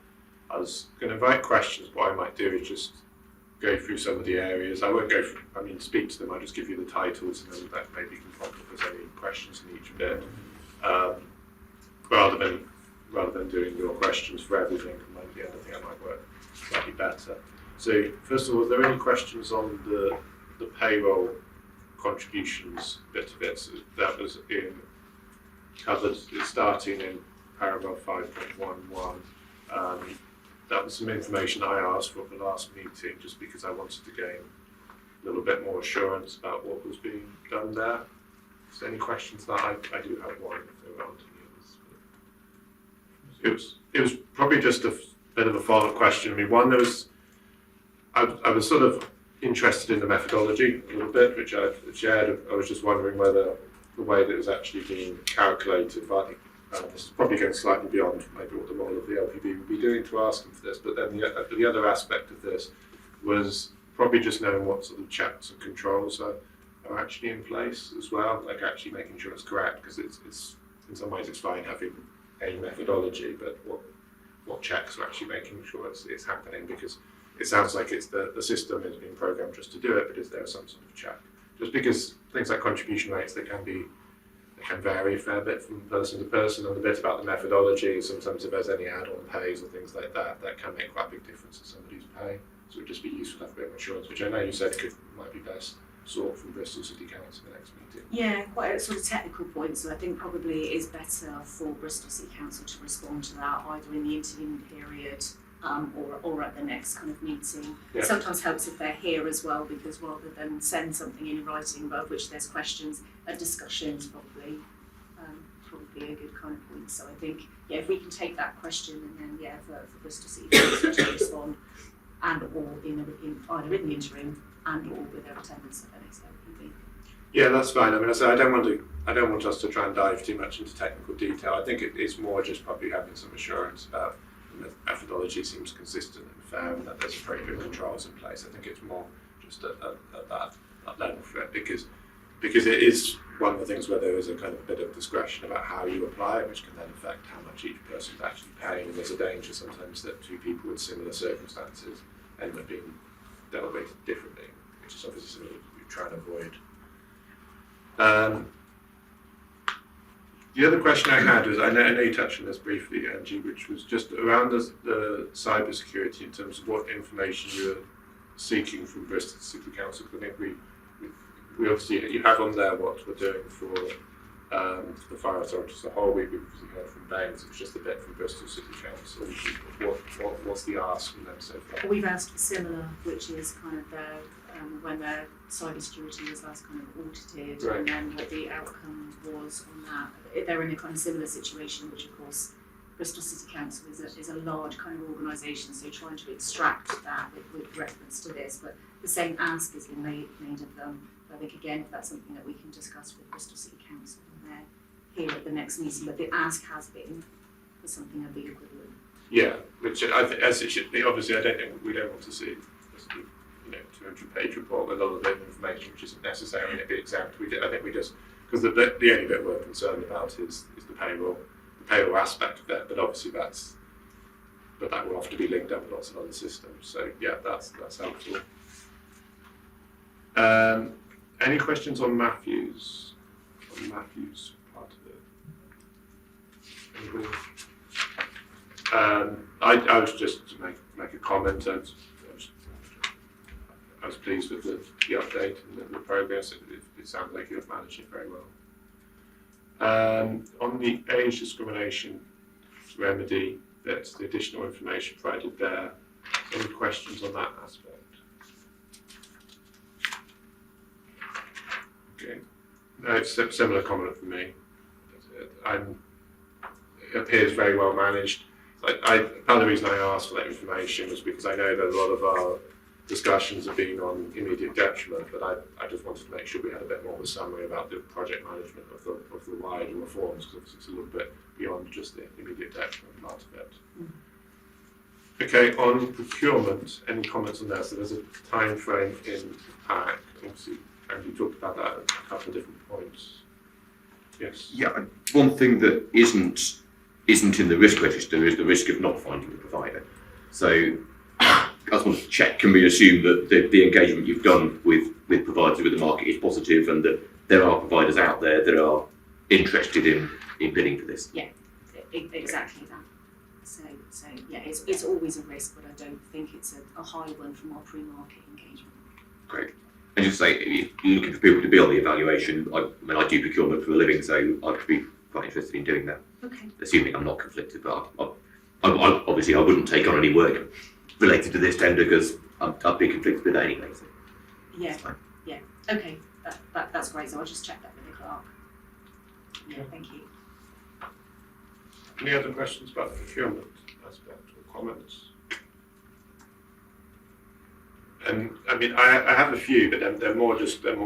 A: I was going to invite questions. What I might do is just go through some of the areas. I won't speak to them. I'll just give you the titles, and then that maybe can prompt if there's any questions in each bit. Rather than doing your questions for everything, maybe I think that might work slightly better. So first of all, are there any questions on the payroll contributions bit of it? So that was covered starting in paragraph 5.11. That was some information I asked for at the last meeting, just because I wanted to gain a little bit more assurance about what was being done there. Is there any questions that I do have one if there aren't any others? It was probably just a bit of a follow-up question. I mean, one, I was sort of interested in the methodology a little bit, which I've shared. I was just wondering whether the way that it was actually being calculated, but I think this is probably going slightly beyond maybe what the role of the LPB would be doing to ask them for this, but then the other aspect of this was probably just knowing what sort of checks and controls are actually in place as well, like actually making sure it's correct, because it's in some ways it's fine having a methodology, but what checks are actually making sure it's happening, because it sounds like it's the system is being programmed just to do it, but is there some sort of check? Just because things like contribution rates, they can vary a fair bit from person to person, and the bit about the methodology, sometimes if there's any add-on pays or things like that, that can make quite a big difference in somebody's pay. So it would just be useful to have a bit of insurance, which I know you said might be best sought from Bristol City Council the next meeting.
E: Yeah, quite a sort of technical point, so I think probably it is better for Bristol City Council to respond to that either in the interim period or at the next kind of meeting.
A: Yeah.
E: It sometimes helps if they're here as well, because rather than send something in writing about which there's questions, a discussion is probably a good kind of point. So I think, yeah, if we can take that question and then, for Bristol City Council to respond, and or in either in the interim and or with their attendance at the next LPB. Yeah,
A: that's fine. I mean, I don't want us to try and dive too much into technical detail. I think it's more just probably having some assurance about the methodology seems consistent and fair, and that there's appropriate controls in place. I think it's more just at that level for it, because it is one of the things where there is a kind of a bit of discretion about how you apply it, which can then affect how much each person is actually paying. And there's a danger sometimes that two people with similar circumstances end up being dealt with differently, which is obviously something we try and avoid. The other question I had was, I know you touched on this briefly, Angie, which was just around the cyber security in terms of what information you're seeking from Bristol City Council. I think we obviously, you have on there what we're doing for the fire authority as a whole. We've obviously heard from Baines, it's just a bit from Bristol City Council. What's the ask from them so far?
E: We've asked for similar, which is kind of their when their cyber security was last kind of audited,
A: right,
E: and then what the outcome was on that. They're in a kind of similar situation, which of course Bristol City Council is a large kind of organisation, so trying to extract that with reference to this, but the same ask has been made of them. I think again, if that's something that we can discuss with Bristol City Council, and they're here at the next meeting, but the ask has been for something of the equivalent.
A: Yeah, which I think, as it should be. Obviously, we don't want to see 200-page report with a lot of information which isn't necessary and it be exempt. I think we just, because the only bit we're concerned about is the payroll aspect of it, but obviously that will have to be linked up with lots of other systems. So yeah, that's helpful. Any questions on Matthew's part of it? Anybody? I was just to make a comment. I was pleased with the update and the progress. It sounds like you've managed it very well. On the age discrimination remedy, that's the additional information provided there. Any questions on that aspect? Okay. No, it's a similar comment from me. It appears very well managed. Part of the reason I asked for that information was because I know that a lot of our discussions have been on immediate detriment, but I just wanted to make sure we had a bit more of a summary about the project management of the wider reforms, because obviously it's a little bit beyond just the immediate detriment part of it. Okay, on procurement, any comments on that? So there's a time frame in PAC, obviously, and you talked about that at a couple of different points. Yes.
B: Yeah, one thing that isn't in the risk register is the risk of not finding a provider. So I just want to check, can we assume that the engagement you've done with providers with the market is positive and that there are providers out there that are interested in bidding for this?
E: Exactly that. So yeah, it's always a risk, but I don't think it's a high one from our pre-market engagement.
B: Great. And just say, if you're looking for people to be on the evaluation, I mean, I do procurement for a living, so I'd be quite interested in doing that.
E: Okay.
B: Assuming I'm not conflicted, but I obviously I wouldn't take on any work related to this tender because I'd be conflicted with that anyway. So
E: Yeah.
B: that's fine.
E: Yeah. Okay. That's great. So I'll just check that with the clerk. Yeah. Thank you.
A: Any other questions about the procurement aspect or comments? And I mean, I have a few, but they're more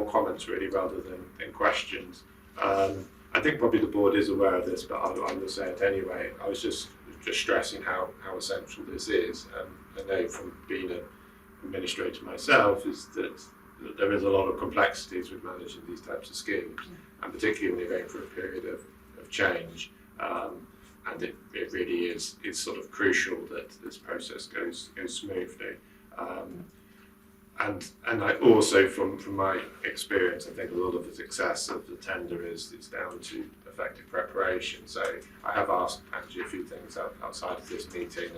A: comments really rather than questions. I think probably the board is aware of this, but I will say it anyway. I was just stressing how essential this is. I know from being an administrator myself is that there is a lot of complexities with managing these types of schemes, and particularly when you're going through a period of change. And it really is sort of crucial that this process goes smoothly. And I also, from my experience, I think a lot of the success of the tender is down to effective preparation. So I have asked Angie a few things outside of this meeting,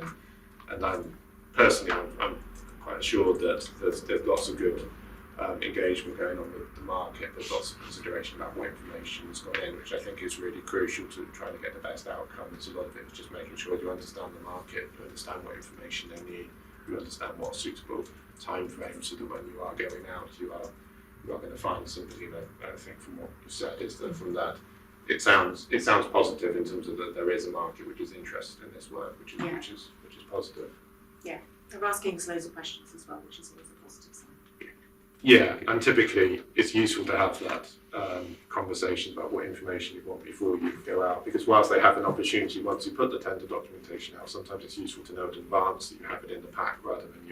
A: and I'm personally quite assured that there's lots of good engagement going on with the market. There's lots of consideration about what information has gone in, which I think is really crucial to trying to get the best outcomes. A lot of it is just making sure you understand the market, you understand what information they need, you understand what's suitable time frame, so that when you are going out, you are going to find somebody. I think from what you said is that from that, it sounds positive in terms of that there is a market which is interested in this work, which is positive.
E: Yeah. They're asking us loads of questions as well, which is always a positive sign.
A: Yeah, and typically it's useful to have that conversation about what information you want before you go out, because whilst they have an opportunity once you put the tender documentation out, sometimes it's useful to know in advance that you have it in the pack rather than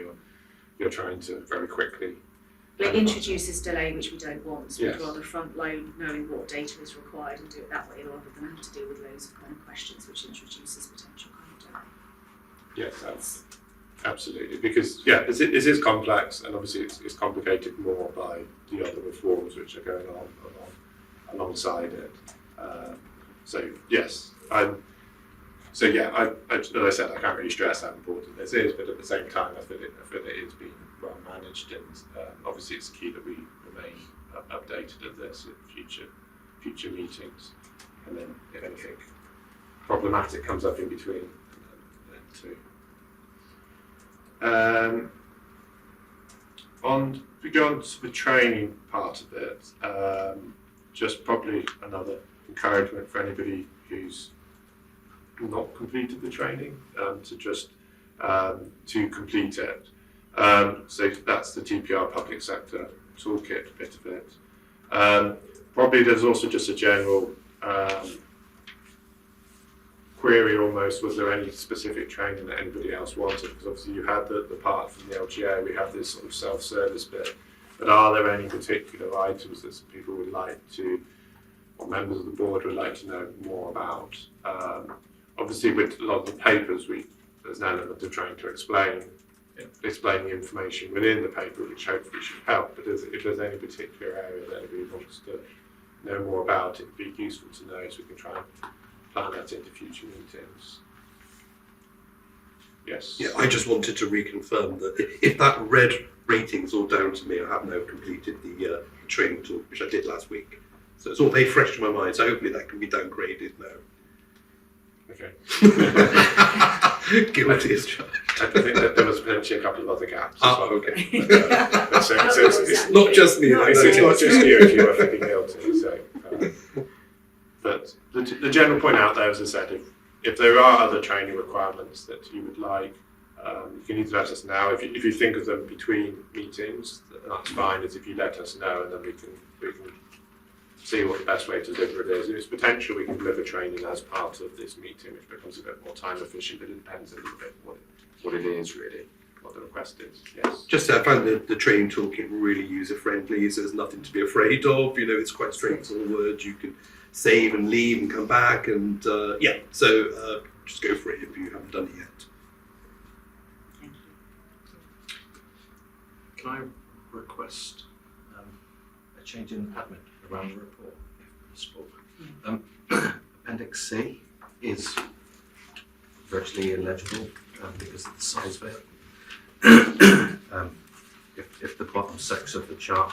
A: you're trying to very quickly.
E: It introduces delay, which we don't want, so
A: Yes.
E: we'd rather front load knowing what data is required and do it that way rather than have to deal with loads of kind of questions, which introduces potential kind of delay.
A: Yes, that's absolutely, because this is complex, and obviously it's complicated more by the other reforms which are going on alongside it. So yes, as I said, I can't really stress how important this is, but at the same time, I feel it is being well managed, and obviously it's key that we remain updated of this at future meetings, and then if anything problematic comes up in between, then too. We go on to the training part of it. Just probably another encouragement for anybody who's not completed the training to just to complete it. So that's the TPR public sector toolkit bit of it. Probably there's also just a general query almost, was there any specific training that anybody else wanted? Because obviously you had the part from the LGA, we have this sort of self-service bit, but are there any particular items that people would like to, or members of the board would like to know more about? Obviously with a lot of the papers, there's an element of trying to explain the information within the paper, which hopefully should help, but if there's any particular area that anybody wants to know more about, it'd be useful to know so we can try and plan that into future meetings. Yes.
C: Yeah, I just wanted to reconfirm that if that red rating's all down to me, I have now completed the training talk, which I did last week. So it's all very fresh to my mind, so hopefully that can be downgraded now.
A: Okay.
C: Guilty as charged.
A: I think that there was potentially a couple of other gaps as well.
C: Okay.
A: So it's
C: Not just me.
E: Not
A: it's
E: just
A: not just you if you are feeling guilty. So, but the general point out there, as I said, if there are other training requirements that you would like, you can either let us know. If you think of them between meetings, that's fine. As if you let us know, and then we can see what the best way to deliver it is. If it's potential, we can deliver training as part of this meeting, which becomes a bit more time efficient, but it depends a little bit what it is really. what the request is. Yes.
C: Just I found the training toolkit really user friendly, so there's nothing to be afraid of. You know, it's quite straightforward. You can save and leave and come back, and so just go for it if you haven't done it yet.
E: Thank you.
I: Can I request a change in admin around the report, if possible? Appendix C is virtually illegible because of the size of it. If the bottom section of the chart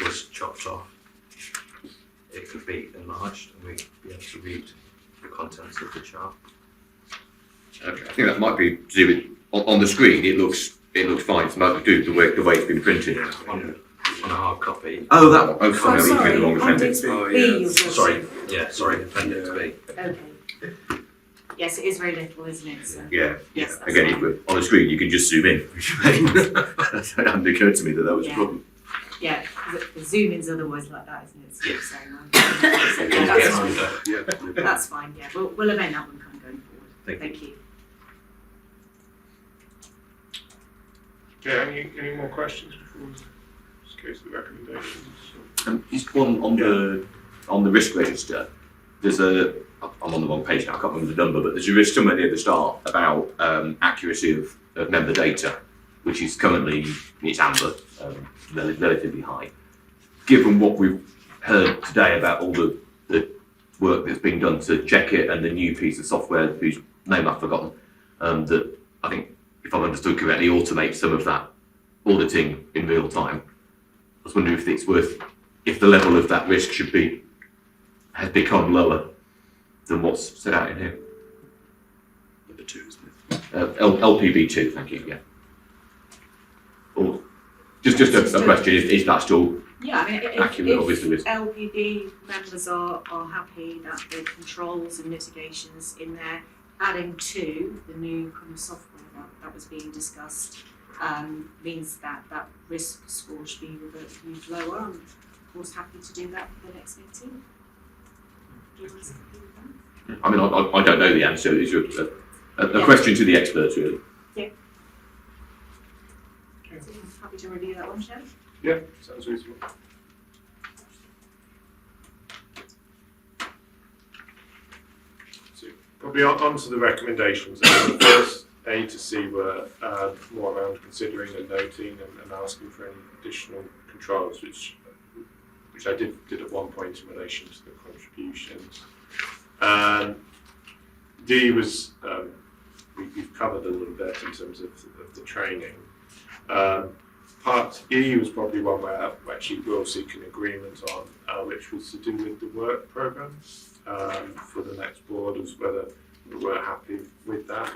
I: was chopped off, it could be enlarged and we'd be able to read the contents of the chart.
B: Okay, I think that might be to do with on the screen. It looks fine. It's about to do the way it's been printed.
I: On a hard copy.
B: Oh, that one. Oh, sorry,
E: Oh,
B: I'm looking at the wrong appendix.
E: Appendix B, you're
I: Sorry, Appendix B.
E: Okay. Yes, it is very little, isn't it? So,
B: Yeah.
E: yes, that's
B: Again,
E: fine.
B: on the screen you can just zoom in. It hadn't occurred to me that was a
E: Yeah.
B: problem.
E: Yeah, the zoom in's otherwise like that, isn't it? So,
B: Yes.
E: so, that's fine.
C: Yeah.
E: That's fine, yeah. We'll amend that one kind of going forward.
I: Thank
E: you.
A: Okay, any more questions before we just go to the recommendations?
B: Just one on the risk register. There's I'm on the wrong page now. I can't remember the number, but there's a risk somewhere near the start about accuracy of member data, which is currently it's amber, relatively high. Given what we've heard today about all the work that's been done to check it and the new piece of software whose name I've forgotten, that I think, if I've understood correctly, automates some of that auditing in real time. I was wondering if it's if the level of that risk has become lower than what's set out in here.
C: Number 2, isn't it?
B: LPB2, thank you, yeah. Or just a question, is that still
E: Yeah, I mean,
B: accurate, obviously?
E: if LPB members are happy that the controls and mitigations in there, adding to the new kind of software that was being discussed, means that risk score should be moved lower. I'm of course happy to do that for the next meeting. Do you want us happy with that?
B: I mean, I don't know the answer. It's a question to the experts, really.
E: So happy to review that one, shall we?
A: Yeah, sounds reasonable. So probably on to the recommendations. The first A to C were more around considering and noting and asking for any additional controls, which I did at one point in relation to the contributions. D was we've covered a little bit in terms of the training. Part E was probably one where we actually will seek an agreement on, which was to do with the work programme for the next board, as whether we were happy with that.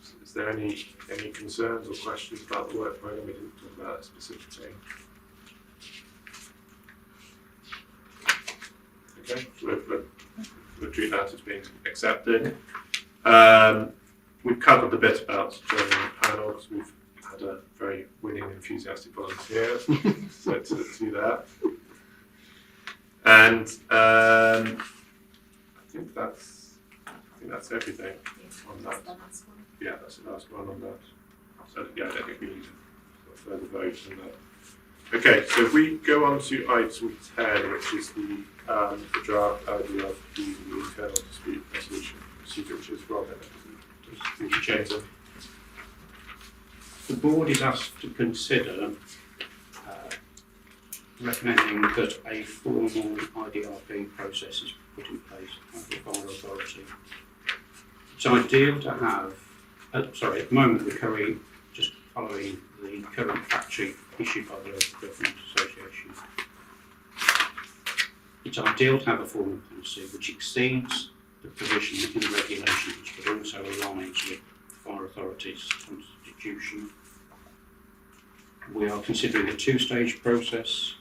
A: So is there any concerns or questions about the work programme? We didn't talk about it specifically. Okay, so we'll treat that as being accepted. We've covered the bit about joining the panel because we've had a very willing, enthusiastic volunteer, so to do that. And I think that's everything on that. Yeah, that's the last one on that. So yeah, I don't think we need a further vote on that. Okay, so if we go on to item 10, which is the draft idea of the internal dispute resolution procedure, which is Robin. Thank you, Jason.
D: The board is asked to consider recommending that a formal IDRP process is put in place by the fire authority. It's ideal to have, at the moment we're currently just following the current fact sheet issued by the Local Government Association. It's ideal to have a formal policy which exceeds the provision in the regulations but also aligns with the fire authority's constitution. We are considering a 2-stage process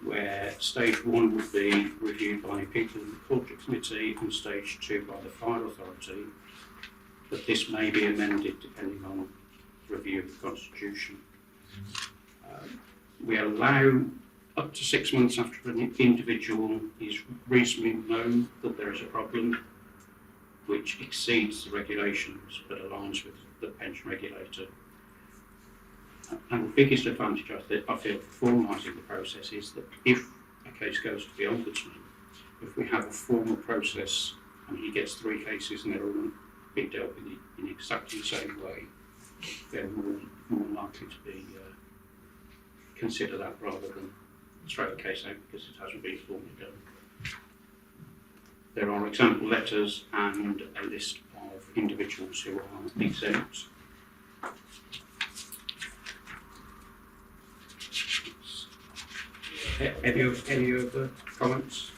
D: where stage 1 would be reviewed by people in the Culture Committee and stage 2 by the fire authority, but this may be amended depending on review of the constitution. We allow up to 6 months after an individual is reasonably known that there is a problem which exceeds the regulations but aligns with the pension regulator. And the biggest advantage I feel of formalising the process is that if a case goes to the Ombudsman, if we have a formal process and he gets 3 cases and they're all being dealt with in exactly the same way, they're more likely to be consider that rather than throw the case out because it hasn't been formally done. There are example letters and a list of individuals who are exempt. Any other comments?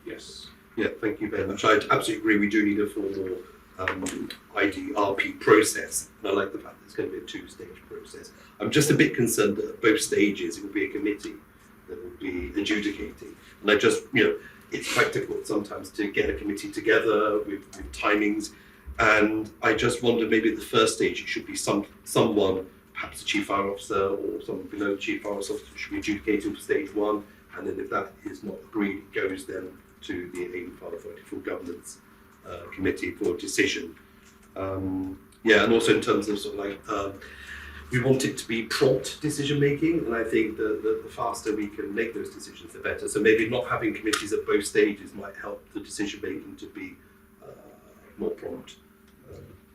A: Yes.
C: Yeah, thank you very much. I absolutely agree. We do need a formal IDRP process, and I like the fact that it's going to be a 2-stage process. I'm just a bit concerned that at both stages it will be a committee that will be adjudicating, and I just, it's quite difficult sometimes to get a committee together with timings, and I just wonder maybe at the first stage it should be someone, perhaps the chief fire officer or someone below the chief fire officer should be adjudicating for stage 1, and then if that is not agreed, it goes then to the Avon Fire Authority Full Governance Committee for decision. And also in terms of we want it to be prompt decision making, and I think the faster we can make those decisions, the better. So maybe not having committees at both stages might help the decision making to be more prompt.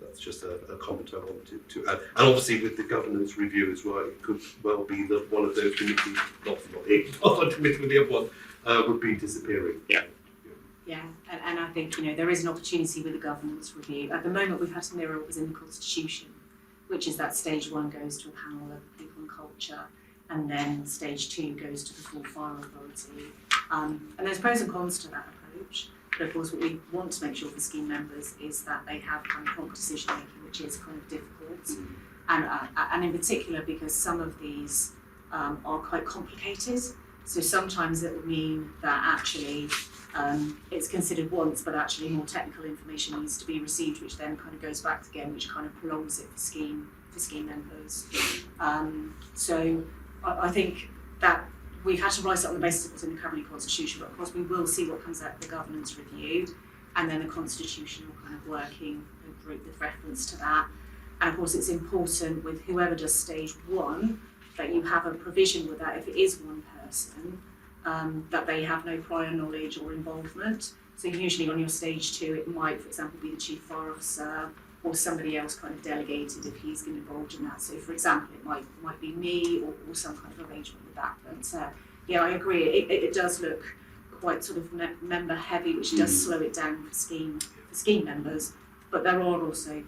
C: That's just a comment I wanted to add. And obviously with the governance review as well, it could well be that one of those committees, not on committee with the other one, would be disappearing.
E: Yeah, and I think, there is an opportunity with the governance review. At the moment, we've had to mirror what was in the Constitution, which is that stage 1 goes to a panel of people and culture, and then stage 2 goes to the full fire authority. And there's pros and cons to that approach. But of course, what we want to make sure for scheme members is that they have kind of prompt decision making, which is kind of difficult. And in particular, because some of these are quite complicated. So sometimes it will mean that actually it's considered once, but actually more technical information needs to be received, which then kind of goes back again, which kind of prolongs it for scheme members. So I think that we've had to write it on the basis of what's in the current constitution, but of course we will see what comes out of the governance review, and then a constitutional kind of working group with reference to that. And of course it's important with whoever does stage 1 that you have a provision with that if it is one person, that they have no prior knowledge or involvement. So usually on your stage 2 it might, for example, be the chief fire officer or somebody else kind of delegated if he's been involved in that. So for example, it might be me or some kind of arrangement with that. But I agree, it does look quite sort of member heavy, which does slow it down for scheme members. But there are also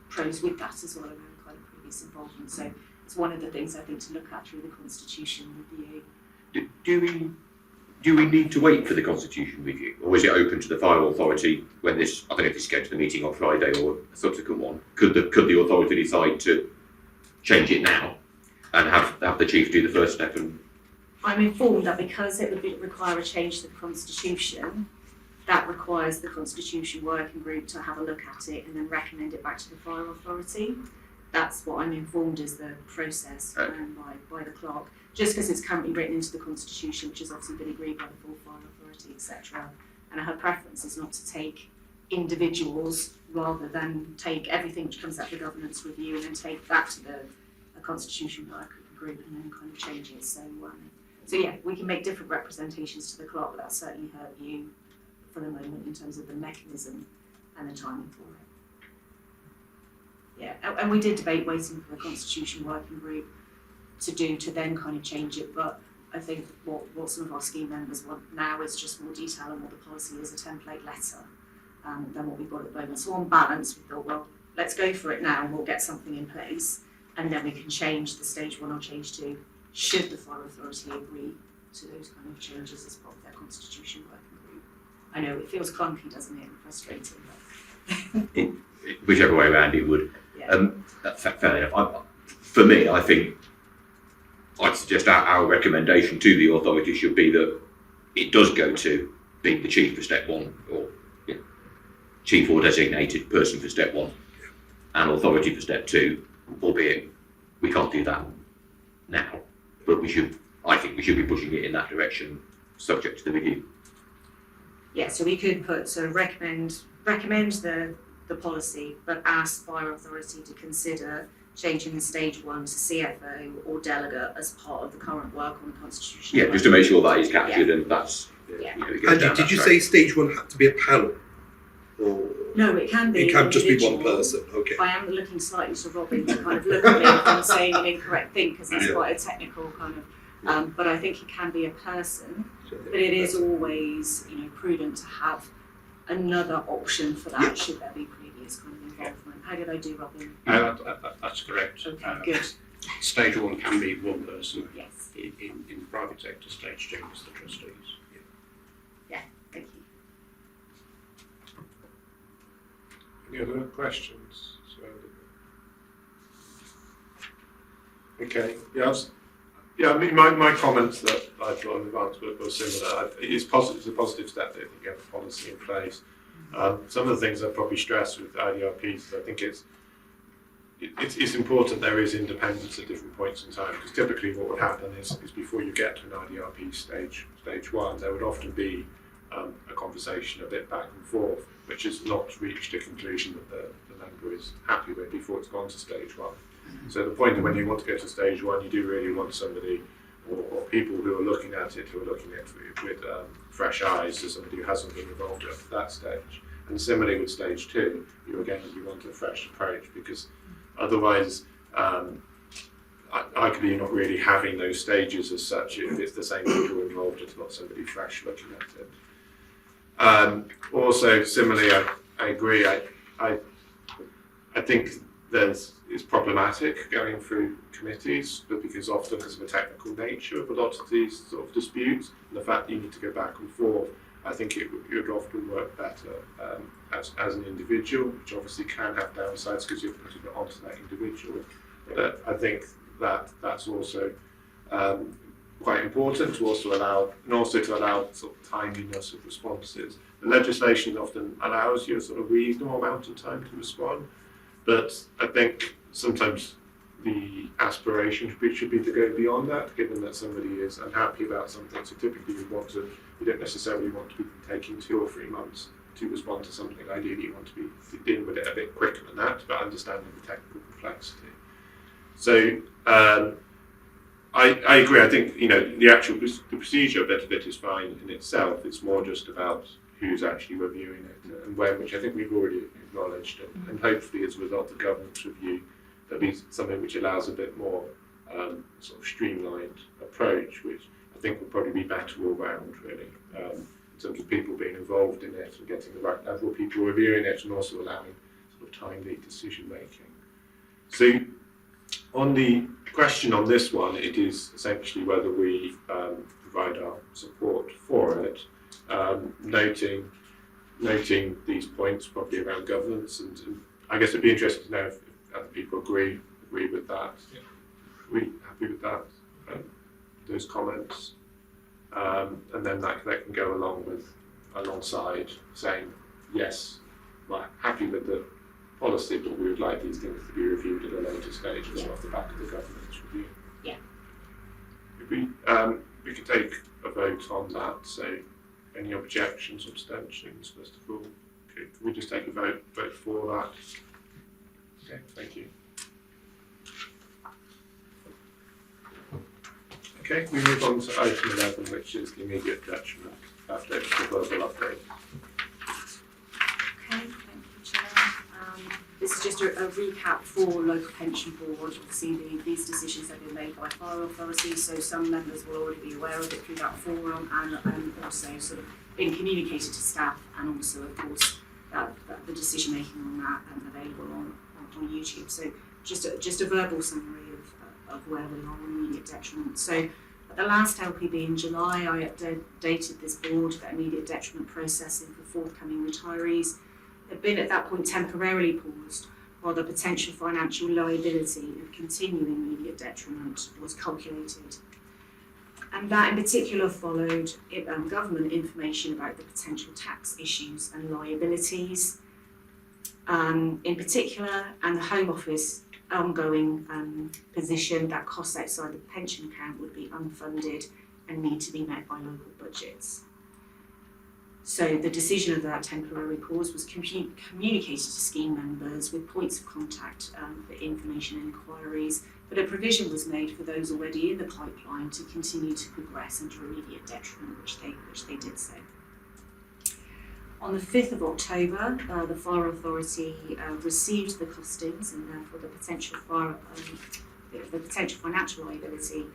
E: pros with that as well around kind of previous involvement. So it's one of the things I think to look at through the constitution review.
B: Do we need to wait for the Constitution review, or is it open to the fire authority when this? I don't know if this is going to the meeting on Friday or a subsequent one. Could the authority decide to change it now and have the chief do the first step? And
E: I'm informed that because it would require a change to the Constitution, that requires the Constitution Working Group to have a look at it and then recommend it back to the fire authority. That's what I'm informed is the process by the clerk. Just because it's currently written into the Constitution, which has obviously been agreed by the full fire authority, etc. And her preference is not to take individuals rather than take everything which comes out of the governance review and then take that to the Constitution Working Group and then kind of change it. So yeah, we can make different representations to the clerk, but that's certainly her view for the moment in terms of the mechanism and the timing for it. Yeah, and we did debate waiting for the Constitution Working Group to then kind of change it, but I think what some of our scheme members want now is just more detail on what the policy is, a template letter, than what we've got at the moment. So on balance, we thought, well, let's go for it now and we'll get something in place, and then we can change the stage 1 or change 2 should the fire authority agree to those kind of changes as part of their Constitution Working Group. I know it feels clunky, doesn't it, and frustrating, but
B: whichever way around it would.
E: yeah.
B: Fair enough. For me, I think I'd suggest our recommendation to the authority should be that it does go to being the chief for step 1, or chief or designated person for step 1, and authority for step 2, albeit we can't do that now, but I think we should be pushing it in that direction, subject to the review.
E: Yeah, so we could put, so recommend recommend the policy, but ask Fire Authority to consider changing the stage 1 to CFO or delegate as part of the current work on the constitution.
B: Yeah, just to make sure that is captured and that's,
E: Yeah.
B: you know, it goes
C: Andy,
B: down
C: did
B: that
C: you
B: track.
C: say stage 1 had to be a panel? Or
E: No, it can be.
C: it can just be one
E: individual.
C: person? Okay.
E: I am looking slightly to Robin to kind of look at me if I'm saying an incorrect thing, because it's
C: Yeah.
E: quite a technical kind of, but I think it can be a person, but it is always, you know, prudent to have another option for that,
C: Yeah.
E: should there be previous kind of involvement. How did I do, Robin?
D: No, that's correct.
E: Okay, good,
D: Stage 1 can be one person.
E: yes,
D: In the private sector, stage 2 is the trustees.
E: thank you.
A: Any other questions? Okay, I mean, my comments that I thought in advance were similar. It's a positive step that you have a policy in place. Some of the things I'd probably stress with IDRPs is I think it's important there is independence at different points in time, because typically what would happen is before you get to an IDRP stage 1, there would often be a conversation a bit back and forth, which has not reached a conclusion that the member is happy with before it's gone to stage 1. So the point of when you want to go to stage 1, you do really want somebody or people who are looking at it, with fresh eyes, to somebody who hasn't been involved up to that stage. And similarly with stage 2, you want a fresh approach, because otherwise, arguably you're not really having those stages as such if it's the same people involved, it's not somebody fresh looking at it. Also, similarly, I agree. I think it's problematic going through committees, but because often because of the technical nature of a lot of these sort of disputes, and the fact that you need to go back and forth, I think it would often work better as an individual, which obviously can have downsides because you're putting it onto that individual. But I think that's also quite important to also allow sort of timeliness of responses. The legislation often allows you a sort of reasonable amount of time to respond, but I think sometimes the aspiration should be to go beyond that, given that somebody is unhappy about something. So typically you don't necessarily want to be taking 2 or 3 months to respond to something. Ideally you want to be dealing with it a bit quicker than that, but understanding the technical complexity. So I agree. I think the procedure of it is fine in itself. It's more just about who's actually reviewing it and when, which I think we've already acknowledged, and hopefully as a result of the government's review, there'll be something which allows a bit more sort of streamlined approach, which I think will probably be better all round, really, in terms of people being involved in it and getting the right level of people reviewing it, and also allowing sort of timely decision making. So on the question on this one, it is essentially whether we provide our support for it, noting these points probably around governance, and I guess it'd be interesting to know if other people agree with that. Yeah. We happy with that? Those comments, and then that can go alongside saying yes, we're happy with the policy, but we would like these things to be reviewed at a later stage as well off the back of the government's review.
E: Yeah.
A: If we could take a vote on that. So, any objections, abstentions? First of all, okay, can we just take a vote for that? Okay, thank you. Okay, we move on to item 11, which is the immediate detriment update, the verbal update.
E: Okay, thank you, Chair. This is just a recap for local pension board. Obviously, these decisions have been made by Fire Authority, so some members will already be aware of it through that forum, and also sort of been communicated to staff, and also, of course, the decision making on that available on YouTube. So just a verbal summary of where we are on immediate detriment. So at the last LPB in July, I updated this board that immediate detriment processing for forthcoming retirees had been at that point temporarily paused while the potential financial liability of continuing immediate detriment was calculated. And that in particular followed government information about the potential tax issues and liabilities in particular, and the Home Office ongoing position that costs outside the pension account would be unfunded and need to be met by local budgets. So the decision of that temporary pause was communicated to scheme members with points of contact for information and inquiries, but a provision was made for those already in the pipeline to continue to progress under immediate detriment, which they did so. On the 5th of October, the Fire Authority received the costings and therefore the potential financial liability,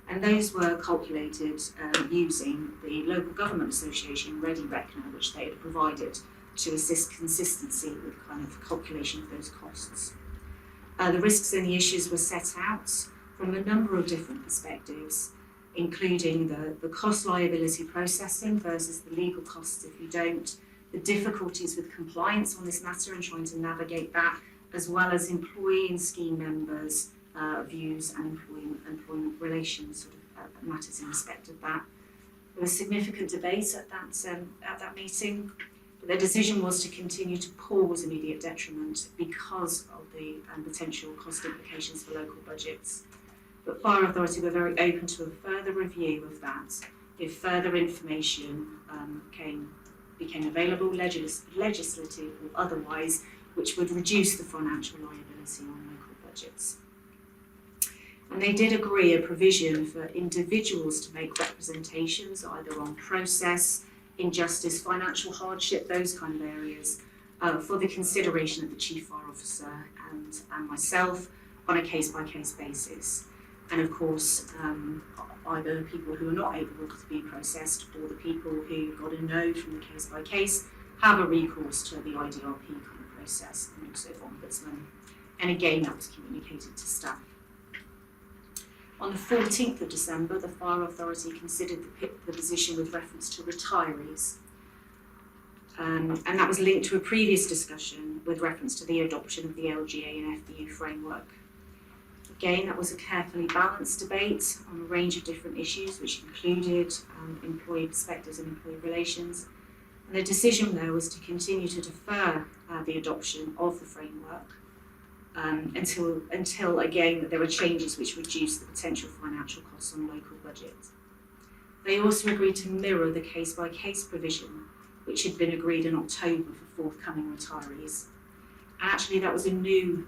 E: and those were calculated using the Local Government Association Ready Reckoner, which they had provided to assist consistency with kind of calculation of those costs. The risks and the issues were set out from a number of different perspectives, including the cost liability processing versus the legal costs if you don't, the difficulties with compliance on this matter and trying to navigate that, as well as employee and scheme members' views and employment relations sort of matters in respect of that. There was significant debate at that meeting. But their decision was to continue to pause immediate detriment because of the potential cost implications for local budgets. But Fire Authority were very open to a further review of that if further information became available, legislative or otherwise, which would reduce the financial liability on local budgets. And they did agree a provision for individuals to make representations either on process, injustice, financial hardship, those kind of areas, for the consideration of the Chief Fire Officer and myself on a case-by-case basis. And of course, either people who are not able to be processed or the people who got a no from the case-by-case have a recourse to the IDRP kind of process and also Ombudsman. And again, that was communicated to staff. On the 14th of December, the Fire Authority considered the position with reference to retirees. And that was linked to a previous discussion with reference to the adoption of the LGA and FBU framework. Again, that was a carefully balanced debate on a range of different issues, which included employee perspectives and employee relations. And the decision there was to continue to defer the adoption of the framework until again there were changes which reduce the potential financial costs on local budgets. They also agreed to mirror the case-by-case provision which had been agreed in October for forthcoming retirees. And actually that was a new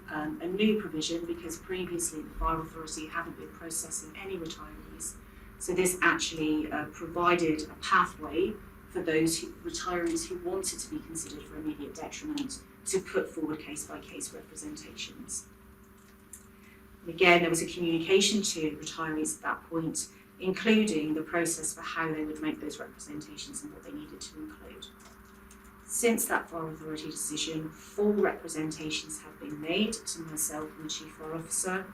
E: provision because previously the Fire Authority hadn't been processing any retirees. So this actually provided a pathway for those retirees who wanted to be considered for immediate detriment to put forward case-by-case representations. And again, there was a communication to retirees at that point, including the process for how they would make those representations and what they needed to include. Since that Fire Authority decision, 4 representations have been made to myself and the Chief Fire Officer,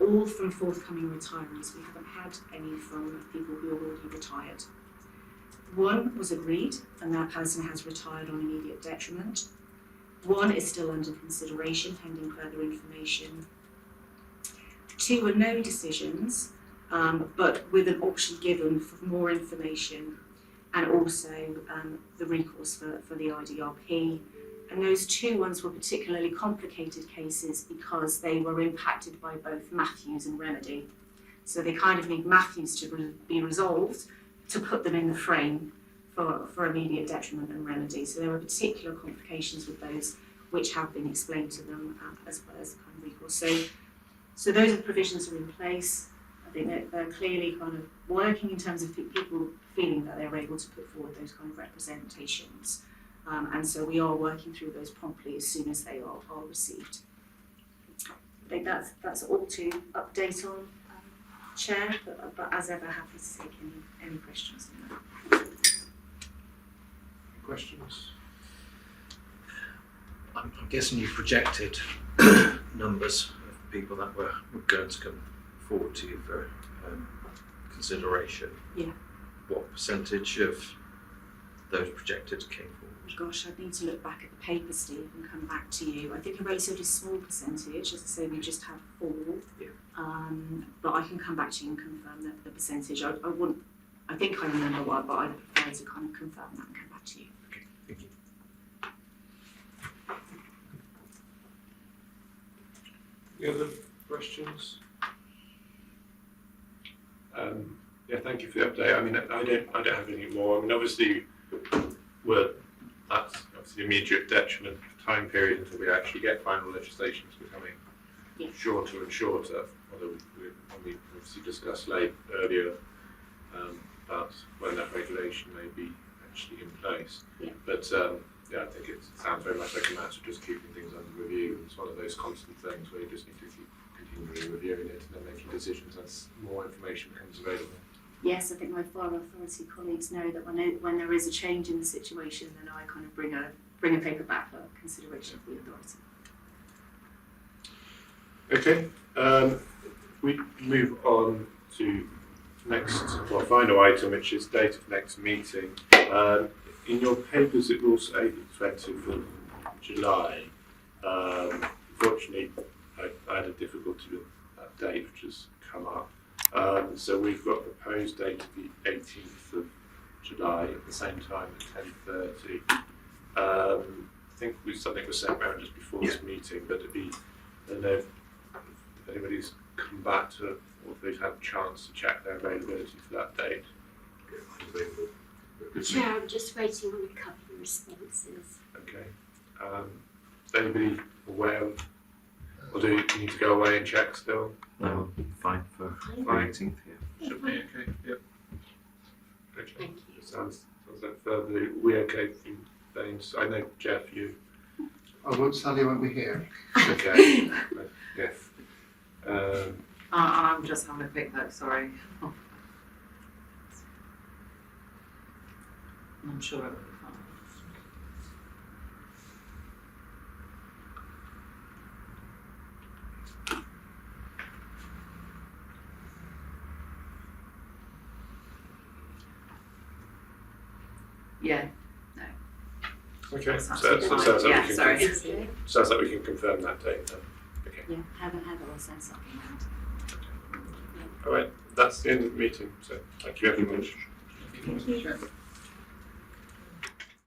E: all from forthcoming retirees. We haven't had any from people who are already retired. 1 was agreed, and that person has retired on immediate detriment. 1 is still under consideration, pending further information. 2 are no decisions, but with an option given for more information, and also the recourse for the IDRP. And those 2 ones were particularly complicated cases because they were impacted by both Matthews and Remedy. So they kind of need Matthews to be resolved to put them in the frame for immediate detriment and remedy. So there were particular complications with those which have been explained to them as well as kind of recourse. So those provisions are in place. I think they're clearly kind of working in terms of people feeling that they're able to put forward those kind of representations. And so we are working through those promptly as soon as they are received. I think that's all to update on, Chair, but as ever, happy to take any questions on that.
A: Questions?
I: I'm guessing you projected numbers of people that were going to come forward to you for consideration.
E: Yeah.
I: What percentage of those projected came forward?
E: Gosh, I'd need to look back at the paper, Steve, and come back to you. I think a relatively small percentage, as I say, we just had 4.
I: Yeah.
E: But I can come back to you and confirm the percentage. I think I remember what, but I'd prefer to kind of confirm that and come back to you.
I: Okay, thank you.
A: Any other questions? Yeah, thank you for the update. I mean, I don't have any more. I mean, obviously, well, that's obviously immediate detriment of time period until we actually get final legislation is becoming
E: Yeah.
A: shorter and shorter. Although we obviously discussed earlier about when that regulation may be actually in place.
E: Yeah.
A: But yeah, I think it sounds very much like a matter of just keeping things under review. It's one of those constant things where you just need to keep continually reviewing it and then making decisions as more information becomes available.
E: Yes, I think my fire authority colleagues know that when there is a change in the situation, then I kind of bring a paper back for consideration of the authority.
A: Okay, we move on to final item, which is date of next meeting. In your papers, it will say the 20th of July. Unfortunately, I had a difficulty with that date, which has come up. So we've got the proposed date of the 18th of July at the same time at 10:30. I think something was sent around just before this meeting, but I don't know if anybody's come back to, or if they've had a chance to check their availability for that date.
J: Chair, I'm just waiting on a couple of responses.
A: Okay. Is anybody aware, or do you need to go away and check still?
I: No, fine for the 18th, yeah.
A: Should be okay, yep. Okay.
J: Thank you.
A: Sounds like further, we okay from Baines? I know Jeff, you,
F: Sally won't be here.
A: okay, yes.
G: I'm just having a quick look, sorry. I'm sure it will be fine. Yeah,
A: Okay,
G: that's
A: so
G: absolutely
A: sounds
G: fine.
A: like
G: Yeah,
A: we can,
G: sorry.
A: sounds like we can confirm that date then. Okay,
E: Yeah, Heather will send something out.
A: all right, that's the end of the meeting, so thank you very much.
J: Thank you.